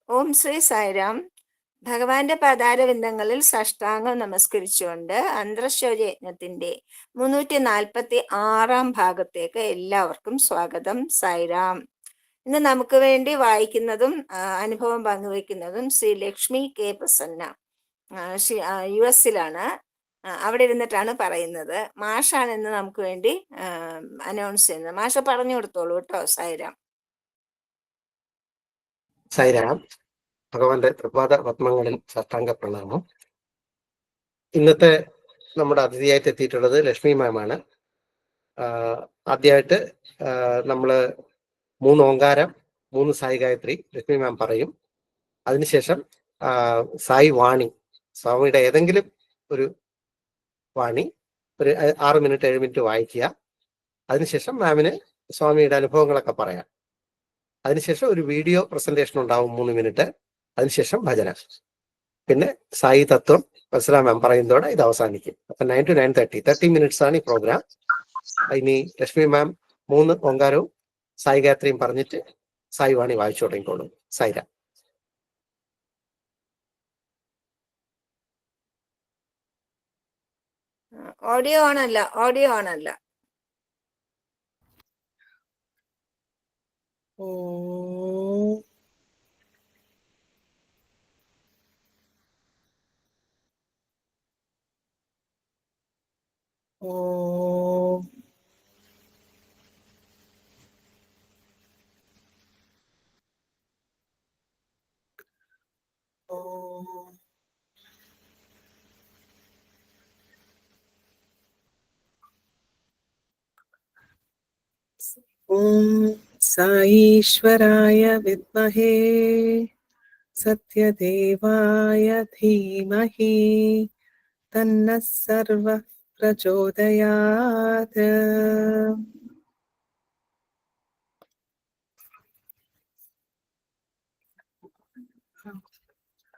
ഓം ശ്രീ സായിരാം. ഭഗവാന്റെ പാതാരവിന്ദങ്ങളിൽ സാഷ്ടാംഗം നമസ്കരിച്ചുകൊണ്ട് അന്തർശൗര്യ യജ്ഞത്തിന്റെ 346 ഭാഗത്തേക്ക് എല്ലാവർക്കും സ്വാഗതം. സായിരാം. ഇന്ന് നമുക്ക് വേണ്ടി വായിക്കുന്നതും അനുഭവം പങ്കുവെക്കുന്നതും ശ്രീ ലക്ഷ്മി കെ പ്രസന്ന. US-ലാണ്. അവിടെ ഇരുന്നിട്ടാണ് പറയുന്നത്. മാഷാണ് ഇന്ന് നമുക്ക് വേണ്ടി അനൗൺസ് ചെയ്യുന്നത്. മാഷ പറഞ്ഞു കൊടുത്തോളൂ കേട്ടോ. സായിരാം. സായിരാം. ഭഗവാന്റെ തൃപാദ പത്മങ്ങളിൽ സാഷ്ടാംഗ പ്രണാമം. ഇന്നത്തെ നമ്മുടെ അതിഥിയായിട്ട് എത്തിയിട്ടുള്ളത് ലക്ഷ്മി മാമാണ്. ആദ്യമായിട്ട് നമ്മൾ 3 ഓങ്കാരം 3 സായി ഗായത്രി ലക്ഷ്മി മാം പറയും. അതിനുശേഷം സായി വാണി, സ്വാമിയുടെ ഏതെങ്കിലും ഒരു വാണി ഒരു 6 മിനിറ്റ് 7 മിനിറ്റ് വായിക്കുക. അതിനുശേഷം മാമിന് സ്വാമിയുടെ അനുഭവങ്ങളൊക്കെ പറയാം. അതിനുശേഷം ഒരു വീഡിയോ പ്രസന്റേഷൻ ഉണ്ടാവും 3 മിനിറ്റ്. അതിനുശേഷം ഭജന, പിന്നെ സായി തത്വം വത്സല മാം പറയുന്നതോടെ ഇത് അവസാനിക്കും. അപ്പൊ 9 to 9:30 30 മിനിറ്റ്സ് ആണ് ഈ പ്രോഗ്രാം. ഇനി ലക്ഷ്മി മാം 3 ഓങ്കാരവും സായി ഗായത്രിയും പറഞ്ഞിട്ട് സായി വാണി വായിച്ചു തുടങ്ങിക്കോളും. സായിര. ഓഡിയോ ആണല്ല. ഓം സായീശ്വരായ വിദ്മഹേ സത്യദേവായ ധീമഹി തന്നഃ സർവഃ പ്രചോദയാത്.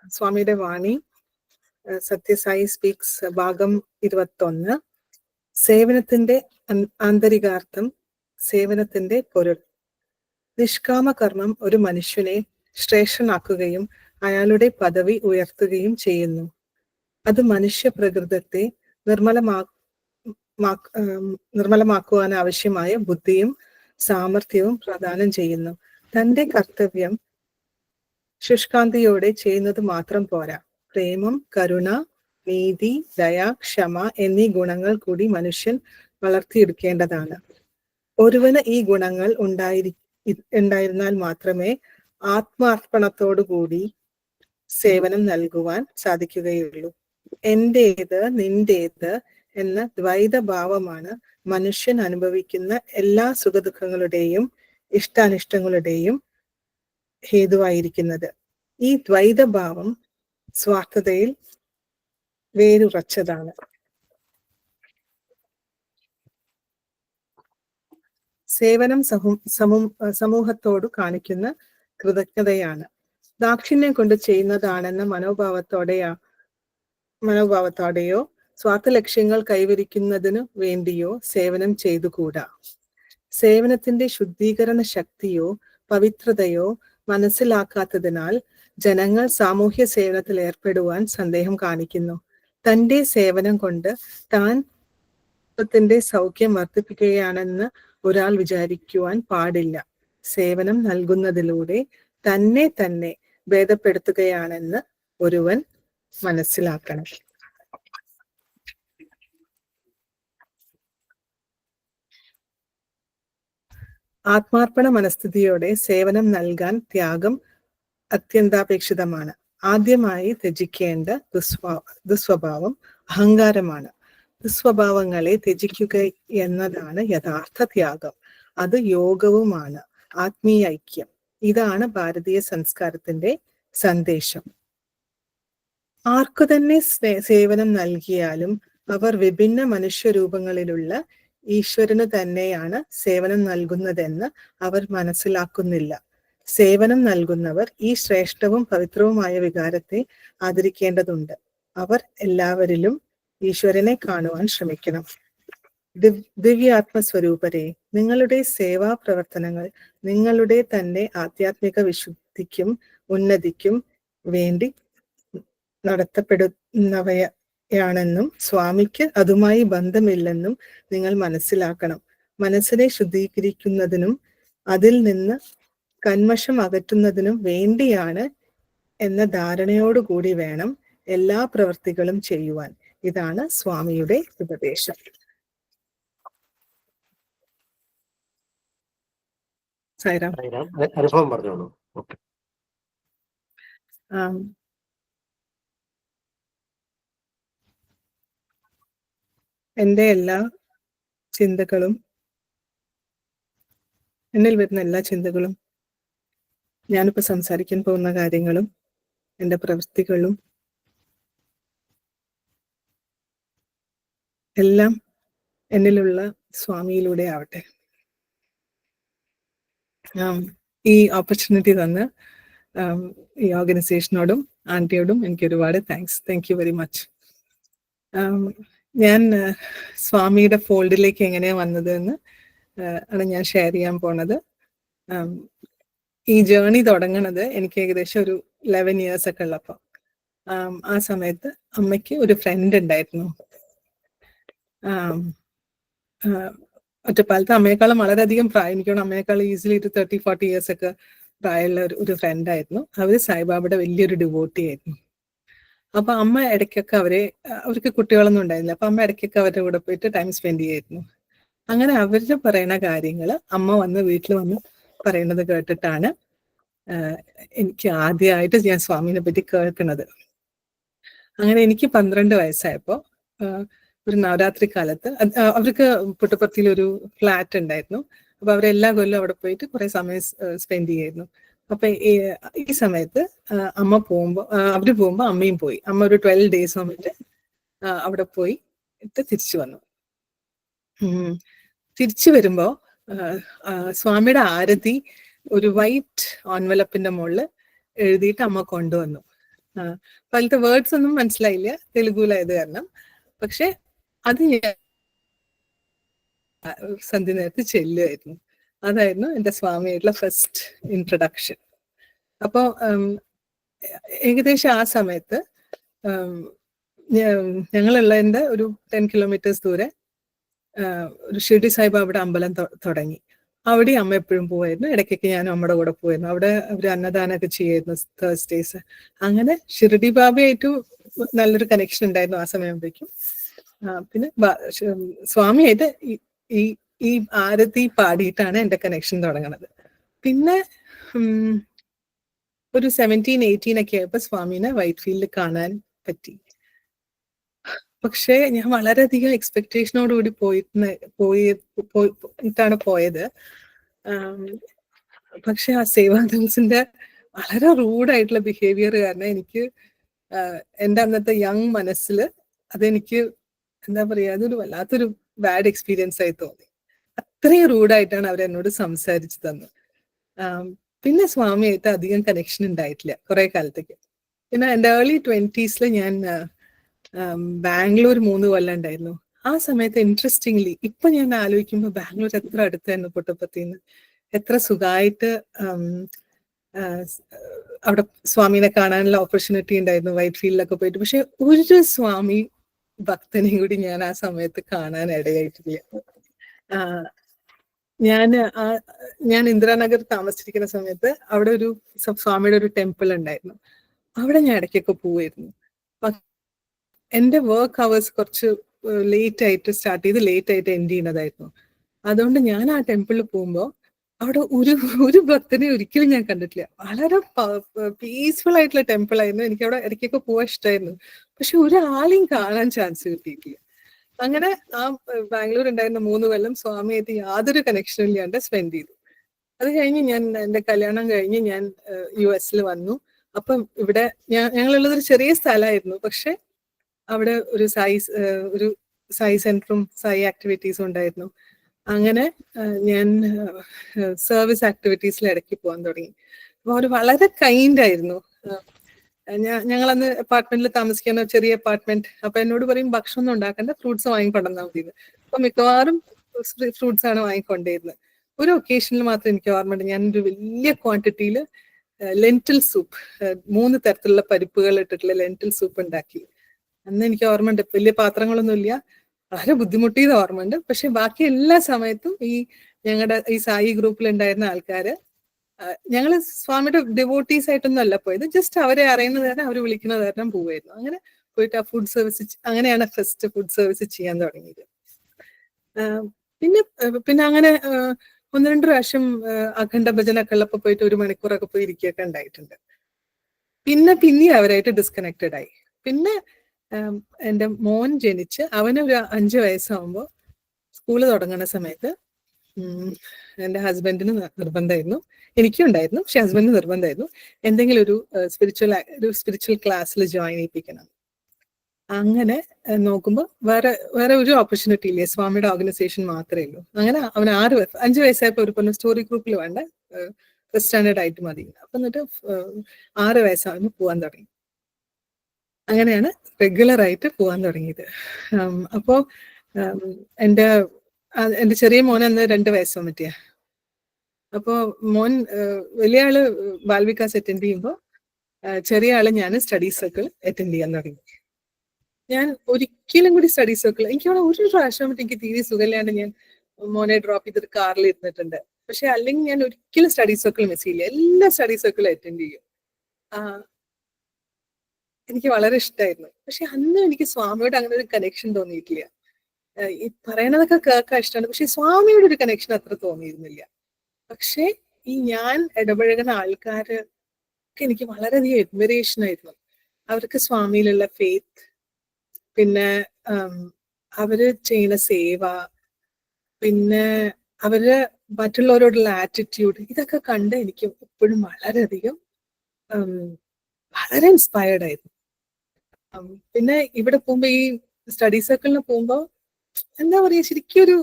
സ്വാമിയുടെ വാണി, സത്യസായി സ്പീക്സ്, ഭാഗം 21. സേവനത്തിന്റെ ആന്തരികാർത്ഥം, സേവനത്തിന്റെ പൊരുൾ. നിഷ്കാമകർമ്മം ഒരു മനുഷ്യനെ ശ്രേഷ്ഠനാക്കുകയും അയാളുടെ പദവി ഉയർത്തുകയും ചെയ്യുന്നു. അത് മനുഷ്യ പ്രകൃതത്തെ നിർമ്മലമാക്കുവാൻ ആവശ്യമായ ബുദ്ധിയും സാമർഥ്യവും പ്രദാനം ചെയ്യുന്നു. തന്റെ കർത്തവ്യം ശുഷ്കാന്തിയോടെ ചെയ്യുന്നത് മാത്രം പോരാ. പ്രേമം, കരുണ, നീതി, ദയ, ക്ഷമ എന്നീ ഗുണങ്ങൾ കൂടി മനുഷ്യൻ വളർത്തിയെടുക്കേണ്ടതാണ്. ഒരുവന് ഈ ഗുണങ്ങൾ ഉണ്ടായിരുന്നാൽ മാത്രമേ ആത്മാർപ്പണത്തോടുകൂടി സേവനം നൽകുവാൻ സാധിക്കുകയുള്ളൂ. എന്റേത് നിന്റേത് എന്ന ദ്വൈതഭാവമാണ് മനുഷ്യൻ അനുഭവിക്കുന്ന എല്ലാ സുഖദുഃഖങ്ങളുടെയും ഇഷ്ടാനിഷ്ടങ്ങളുടെയും ഹേതുവായിരിക്കുന്നത്. ഈ ദ്വൈതഭാവം സ്വാർത്ഥതയിൽ വേരുറച്ചതാണ്. സേവനം സമൂഹത്തോട് കാണിക്കുന്ന കൃതജ്ഞതയാണ്. ദാക്ഷിണ്യം കൊണ്ട് ചെയ്യുന്നതാണെന്ന മനോഭാവത്തോടെയോ സ്വാർത്ഥ ലക്ഷ്യങ്ങൾ കൈവരിക്കുന്നതിനു വേണ്ടിയോ സേവനം ചെയ്തുകൂടാ. സേവനത്തിന്റെ ശുദ്ധീകരണ ശക്തിയോ പവിത്രതയോ മനസ്സിലാക്കാത്തതിനാൽ ജനങ്ങൾ സാമൂഹ്യ സേവനത്തിൽ ഏർപ്പെടുവാൻ സന്ദേഹം കാണിക്കുന്നു. തന്റെ സേവനം കൊണ്ട് താൻ ത്തിന്റെ സൗഖ്യം വർദ്ധിപ്പിക്കുകയാണെന്ന് ഒരാൾ വിചാരിക്കുവാൻ പാടില്ല. സേവനം നൽകുന്നതിലൂടെ തന്നെ ഭേദപ്പെടുത്തുകയാണെന്ന് ഒരുവൻ മനസ്സിലാക്കണം. ആത്മാർപ്പണ മനസ്ഥിതിയോടെ സേവനം നൽകാൻ ത്യാഗം അത്യന്താപേക്ഷിതമാണ്. ആദ്യമായി ത്യജിക്കേണ്ട ദുസ്വഭാവം അഹങ്കാരമാണ്. ദുസ്വഭാവങ്ങളെ ത്യജിക്കുക എന്നതാണ് യഥാർത്ഥ ത്യാഗം. അത് യോഗവുമാണ്, ആത്മീയ ഐക്യം. ഇതാണ് ഭാരതീയ സംസ്കാരത്തിന്റെ സന്ദേശം. ആർക്കു തന്നെ സേവനം നൽകിയാലും അവർ വിഭിന്ന മനുഷ്യരൂപങ്ങളിലുള്ള ഈശ്വരന് തന്നെയാണ് സേവനം നൽകുന്നതെന്ന് അവർ മനസ്സിലാക്കുന്നില്ല. സേവനം നൽകുന്നവർ ഈ ശ്രേഷ്ഠവും പവിത്രവുമായ വികാരത്തെ ആദരിക്കേണ്ടതുണ്ട്. അവർ എല്ലാവരിലും ഈശ്വരനെ കാണുവാൻ ശ്രമിക്കണം. ദിവ്യാത്മസ്വരൂപരെ, നിങ്ങളുടെ സേവാ പ്രവർത്തനങ്ങൾ നിങ്ങളുടെ തന്നെ ആധ്യാത്മിക ശക്തിക്കും ഉന്നതിക്കും വേണ്ടി നടത്തപ്പെടുന്നവയാണെന്നും സ്വാമിക്ക് അതുമായി ബന്ധമില്ലെന്നും നിങ്ങൾ മനസ്സിലാക്കണം. മനസ്സിനെ ശുദ്ധീകരിക്കുന്നതിനും അതിൽ നിന്ന് കന്മഷം അകറ്റുന്നതിനും വേണ്ടിയാണ് എന്ന ധാരണയോടുകൂടി വേണം എല്ലാ പ്രവൃത്തികളും ചെയ്യുവാൻ. ഇതാണ് സ്വാമിയുടെ ഉപദേശം. സായിറാം. അനുഭവം പറഞ്ഞോളൂ. ഓക്കെ. എൻ്റെ എല്ലാ ചിന്തകളും, എന്നിൽ വരുന്ന എല്ലാ ചിന്തകളും, ഞാനിപ്പോ സംസാരിക്കാൻ പോകുന്ന കാര്യങ്ങളും എൻ്റെ പ്രവൃത്തികളും എല്ലാം എന്നിലുള്ള സ്വാമിയിലൂടെ ആവട്ടെ. ഈ ഓപ്പർച്യൂണിറ്റി തന്ന് ഈ ഓർഗനൈസേഷനോടും ആൻറ്റിയോടും എനിക്ക് ഒരുപാട് thanks. Thank you very much. ഞാൻ സ്വാമിയുടെ ഫോൾഡിലേക്ക് എങ്ങനെയാണ് വന്നത് എന്ന് ആണ് ഞാൻ ഷെയർ ചെയ്യാൻ പോണത്. ഈ ജേർണി തുടങ്ങണത് എനിക്ക് ഏകദേശം ഒരു 11 years ഒക്കെ ഉള്ളപ്പോൾ. ആ സമയത്ത് അമ്മയ്ക്ക് ഒരു ഫ്രണ്ട് ഉണ്ടായിരുന്നു. ഒറ്റപ്പാലത്ത് അമ്മയെക്കാളും വളരെയധികം പ്രായം, എനിക്കാണ് അമ്മയെക്കാളും ഈസിലി ഒരു 30-40 years ഒക്കെ പ്രായമുള്ള ഒരു ഫ്രണ്ട് ആയിരുന്നു. അവര് സായിബാബയുടെ വലിയൊരു ഡിവോട്ടി ആയിരുന്നു. അപ്പൊ അമ്മ ഇടയ്ക്കൊക്കെ അവർക്ക് കുട്ടികളൊന്നും ഉണ്ടായിരുന്നില്ല. അപ്പൊ അമ്മ ഇടയ്ക്കൊക്കെ അവരുടെ കൂടെ പോയിട്ട് ടൈം സ്പെൻഡ് ചെയ്യായിരുന്നു. അങ്ങനെ അവര് പറയുന്ന കാര്യങ്ങള് അമ്മ വന്ന് വീട്ടിൽ വന്ന് പറയുന്നത് കേട്ടിട്ടാണ് എനിക്ക് ആദ്യമായിട്ട് ഞാൻ സ്വാമിനെ പറ്റി കേൾക്കുന്നത്. അങ്ങനെ എനിക്ക് 12 വയസ്സായപ്പോ ഒരു നവരാത്രി കാലത്ത് അവർക്ക് പുട്ടപ്പർത്തിയിൽ ഒരു ഫ്ലാറ്റ് ഉണ്ടായിരുന്നു. അപ്പൊ അവരെല്ലാ കൊല്ലം അവിടെ പോയിട്ട് കുറെ സമയം സ്പെൻഡ് ചെയ്യായിരുന്നു. അപ്പൊ ഈ സമയത്ത് അവര് പോകുമ്പോ അമ്മയും പോയി. അമ്മ ഒരു 12 days വന്നിട്ട് അവിടെ പോയി തിരിച്ചു വന്നു. തിരിച്ചു വരുമ്പോ സ്വാമിയുടെ ആരതി ഒരു വൈറ്റ് ഓൺവലപ്പിന്റെ മുകളിൽ എഴുതിയിട്ട് അമ്മ കൊണ്ടുവന്നു. അപ്പൊ അതിലത്തെ വേർഡ്സ് ഒന്നും മനസ്സിലായില്ല, തെലുഗുലായത് കാരണം. പക്ഷെ അത് ഞാൻ സന്ധ്യ നേരത്ത് ചെല്ലുമായിരുന്നു. അതായിരുന്നു എൻ്റെ സ്വാമിയായിട്ടുള്ള ഫസ്റ്റ് ഇൻട്രഡക്ഷൻ. അപ്പോ ഏകദേശം ആ സമയത്ത് ഞങ്ങളുള്ളതിൻ്റെ ഒരു 10 kilometers ദൂരെ ഒരു ഷിർഡി സായിബാബയുടെ അമ്പലം തുടങ്ങി. അവിടെ അമ്മ എപ്പോഴും പോവായിരുന്നു. ഇടയ്ക്കൊക്കെ ഞാനും അമ്മയുടെ കൂടെ പോയിരുന്നു. അവിടെ അവർ അന്നദാനമൊക്കെ ചെയ്യായിരുന്നു തേഴ്സ്ഡേസ്. അങ്ങനെ ഷിർഡി ബാബയായിട്ടും നല്ലൊരു കണക്ഷൻ ഉണ്ടായിരുന്നു ആ സമയമാകുമ്പോഴേക്കും. പിന്നെ സ്വാമിയായിട്ട് ഈ ആരതി പാടിയിട്ടാണ് എൻ്റെ കണക്ഷൻ തുടങ്ങുന്നത്. പിന്നെ ഒരു 17-18 ഒക്കെ ആയപ്പോൾ സ്വാമിനെ വൈറ്റ് ഫീൽഡിൽ കാണാൻ പറ്റി. പക്ഷെ ഞാൻ വളരെയധികം എക്സ്പെക്ടേഷനോടുകൂടി പോയിട്ടാണ് പോയത്. പക്ഷെ ആ സേവാദംസിന്റെ വളരെ റൂഡായിട്ടുള്ള ബിഹേവിയർ കാരണം എനിക്ക് എൻ്റെ അന്നത്തെ യങ് മനസ്സിൽ അതെനിക്ക് എന്താ പറയാ, അതൊരു വല്ലാത്തൊരു ബാഡ് എക്സ്പീരിയൻസ് ആയി തോന്നി. അത്രയും റൂഡായിട്ടാണ് അവരെന്നോട് സംസാരിച്ചു തന്നത്. പിന്നെ സ്വാമിയായിട്ട് അധികം കണക്ഷൻ ഉണ്ടായിട്ടില്ല കുറെ കാലത്തേക്ക്. പിന്നെ എൻ്റെ ഏർലി 20s ഞാൻ ബാംഗ്ലൂർ 3 കൊല്ലം ഉണ്ടായിരുന്നു. ആ സമയത്ത് ഇൻട്രസ്റ്റിംഗ്ലി ഇപ്പൊ ഞാൻ ആലോചിക്കുമ്പോൾ ബാംഗ്ലൂർ എത്ര അടുത്തായിരുന്നു പുട്ടപ്പത്തിന്ന്. എത്ര സുഖമായിട്ട് അവിടെ സ്വാമിനെ കാണാനുള്ള ഓപ്പർച്യൂണിറ്റി ഉണ്ടായിരുന്നു വൈറ്റ് ഫീൽഡിലൊക്കെ പോയിട്ട്. പക്ഷെ ഒരു സ്വാമി ഭക്തനെയും കൂടി ഞാൻ ആ സമയത്ത് കാണാൻ ഇടയായിട്ടില്ല. ഞാൻ ഇന്ദിരാനഗർ താമസിച്ചിരിക്കുന്ന സമയത്ത് അവിടെ ഒരു സ്വാമിയുടെ ഒരു ടെമ്പിൾ ഉണ്ടായിരുന്നു. അവിടെ ഞാൻ ഇടയ്ക്കൊക്കെ പോവായിരുന്നു. എൻ്റെ വർക്ക് അവേഴ്സ് കുറച്ച് ലേറ്റ് ആയിട്ട് സ്റ്റാർട്ട് ചെയ്ത് ലേറ്റ് ആയിട്ട് എൻഡ് ചെയ്യുന്നതായിരുന്നു. അതുകൊണ്ട് ഞാൻ ആ ടെമ്പിളിൽ പോകുമ്പോൾ അവിടെ ഒരു ഭക്തനെ ഒരിക്കലും ഞാൻ കണ്ടിട്ടില്ല. വളരെ പീസ്ഫുൾ ആയിട്ടുള്ള ടെമ്പിൾ ആയിരുന്നു. എനിക്ക് അവിടെ ഇടയ്ക്കൊക്കെ പോകാൻ ഇഷ്ടമായിരുന്നു. പക്ഷെ ഒരാളെയും കാണാൻ ചാൻസ് കിട്ടിയിട്ടില്ല. അങ്ങനെ ആ ബാംഗ്ലൂർ ഉണ്ടായിരുന്ന 3 കൊല്ലം സ്വാമിയായിട്ട് യാതൊരു കണക്ഷനും ഇല്ലാണ്ട് സ്പെൻഡ് ചെയ്തു. അത് കഴിഞ്ഞ് എൻ്റെ കല്യാണം കഴിഞ്ഞ് ഞാൻ US വന്നു. അപ്പം ഇവിടെ ഞങ്ങളുള്ളത് ഒരു ചെറിയ സ്ഥലമായിരുന്നു. പക്ഷെ അവിടെ ഒരു സായി സെന്ററും സായി ആക്ടിവിറ്റീസും ഉണ്ടായിരുന്നു. അങ്ങനെ ഞാൻ സർവീസ് ആക്ടിവിറ്റീസിൽ ഇടയ്ക്ക് പോകാൻ തുടങ്ങി. അപ്പൊ അവർ വളരെ കൈൻഡ് ആയിരുന്നു. ഞങ്ങളന്ന് അപ്പാർട്ട്മെന്റിൽ താമസിക്കുന്ന ചെറിയ അപ്പാർട്ട്മെന്റ്. അപ്പൊ എന്നോട് പറയും ഭക്ഷണം ഒന്നും ഉണ്ടാക്കണ്ട, ഫ്രൂട്ട്സ് വാങ്ങിക്കൊണ്ടെന്നാൽ മതി. അപ്പൊ മിക്കവാറും ഫ്രൂട്ട്സ് ആണ് വാങ്ങിക്കൊണ്ടിരുന്നത്. ഒരു ഒക്കേഷനിൽ മാത്രം എനിക്ക് ഓർമ്മയുണ്ട്, ഞാനൊരു വലിയ ക്വാണ്ടിറ്റിയിൽ ലെന്റിൽ സൂപ്പ്, 3 തരത്തിലുള്ള പരിപ്പുകൾ ഇട്ടിട്ടുള്ള ലെന്റിൽ സൂപ്പ് ഉണ്ടാക്കി. അന്ന് എനിക്ക് ഓർമ്മയുണ്ട്, വലിയ പാത്രങ്ങളൊന്നുമില്ല, വളരെ ബുദ്ധിമുട്ടിയത് ഓർമ്മയുണ്ട്. പക്ഷെ ബാക്കി എല്ലാ സമയത്തും ഞങ്ങളുടെ ഈ സായി ഗ്രൂപ്പിൽ ഉണ്ടായിരുന്ന ആൾക്കാര്, ഞങ്ങള് സ്വാമിയുടെ ഡിവോട്ടീസ് ആയിട്ടൊന്നും അല്ല പോയത്, ജസ്റ്റ് അവരെ അറിയുന്നത് കാരണം അവർ വിളിക്കുന്നത് കാരണം പോവായിരുന്നു. അങ്ങനെ പോയിട്ട് ആ ഫുഡ് സർവീസ്, അങ്ങനെയാണ് ഫസ്റ്റ് ഫുഡ് സർവീസ് ചെയ്യാൻ തുടങ്ങിയത്. പിന്നെ അങ്ങനെ 1-2 പ്രാവശ്യം അഖണ്ഡ ഭജനൊക്കെ ഉള്ളപ്പോ പോയിട്ട് 1 മണിക്കൂറൊക്കെ പോയി ഇരിക്കുകയൊക്കെ ഉണ്ടായിട്ടുണ്ട്. പിന്നെ അവരായിട്ട് ഡിസ്കണക്റ്റഡ് ആയി. പിന്നെ എൻ്റെ മോൻ ജനിച്ച് അവനൊരു 5 വയസ്സാകുമ്പോ സ്കൂള് തുടങ്ങുന്ന സമയത്ത് എൻ്റെ ഹസ്ബൻഡിന് നിർബന്ധമായിരുന്നു, എനിക്കും ഉണ്ടായിരുന്നു, പക്ഷെ ഹസ്ബൻഡിന് നിർബന്ധമായിരുന്നു എന്തെങ്കിലും ഒരു സ്പിരിച്വൽ ക്ലാസ്സിൽ ജോയിൻ ചെയ്യിപ്പിക്കണം. അങ്ങനെ നോക്കുമ്പോൾ വേറെ ഒരു ഓപ്പർച്യൂണിറ്റി ഇല്ലേ, സ്വാമിയുടെ ഓർഗനൈസേഷൻ മാത്രമേ ഉള്ളൂ. അങ്ങനെ അവൻ 5 വയസ്സായപ്പോൾ ഒരു പറഞ്ഞ സ്റ്റോറി ഗ്രൂപ്പിൽ വേണ്ട, ഫസ്റ്റ് സ്റ്റാൻഡേർഡ് ആയിട്ട് മതി. അപ്പൊ എന്നിട്ട് 6 വയസ്സാകുമ്പോൾ പോകാൻ തുടങ്ങി. അങ്ങനെയാണ് റെഗുലർ ആയിട്ട് പോകാൻ തുടങ്ങിയത്. അപ്പോ എൻ്റെ ചെറിയ മോൻ അന്ന് 2 വയസ്സോ മറ്റിയ. അപ്പോ മോൻ വലിയ ആള് ബാൽവികാസ് അറ്റൻഡ് ചെയ്യുമ്പോൾ ചെറിയ ആള് ഞാൻ സ്റ്റഡി സർക്കിൾ അറ്റൻഡ് ചെയ്യാൻ തുടങ്ങി. ഞാൻ ഒരിക്കലും കൂടി സ്റ്റഡി സർക്കിൾ, എനിക്ക് ഒരു പ്രാവശ്യം എനിക്ക് തീരെ സുഖമില്ലാണ്ട് ഞാൻ മോനെ ഡ്രോപ്പ് ചെയ്തിട്ട് കാറിൽ ഇരുന്നിട്ടുണ്ട്. പക്ഷെ അല്ലെങ്കിൽ ഞാൻ ഒരിക്കലും സ്റ്റഡി സർക്കിൾ മിസ് ചെയ്യില്ല, എല്ലാ സ്റ്റഡി സർക്കിളും അറ്റൻഡ് ചെയ്യും. എനിക്ക് വളരെ ഇഷ്ടമായിരുന്നു. പക്ഷെ അന്ന് എനിക്ക് സ്വാമിയോട് അങ്ങനെ ഒരു കണക്ഷൻ തോന്നിയിട്ടില്ല. ഈ പറയണതൊക്കെ കേൾക്കാൻ ഇഷ്ടമാണ്, പക്ഷെ സ്വാമിയോട് ഒരു കണക്ഷൻ അത്ര തോന്നിയിരുന്നില്ല. പക്ഷെ ഈ ഞാൻ ഇടപഴകുന്ന ആൾക്കാര് എനിക്ക് വളരെയധികം അഡ്മിറേഷൻ ആയിരുന്നു. അവർക്ക് സ്വാമിയിലുള്ള ഫെയ്ത്ത്, പിന്നെ അവര് ചെയ്യുന്ന സേവ, പിന്നെ അവര് മറ്റുള്ളവരോടുള്ള ആറ്റിറ്റ്യൂഡ്, ഇതൊക്കെ കണ്ട് എനിക്ക് എപ്പോഴും വളരെയധികം വളരെ ഇൻസ്പയർഡ് ആയിരുന്നു. പിന്നെ ഇവിടെ പോകുമ്പോ ഈ സ്റ്റഡി സർക്കിളിന് പോകുമ്പോ എന്താ പറയാ, ശരിക്കും ഒരു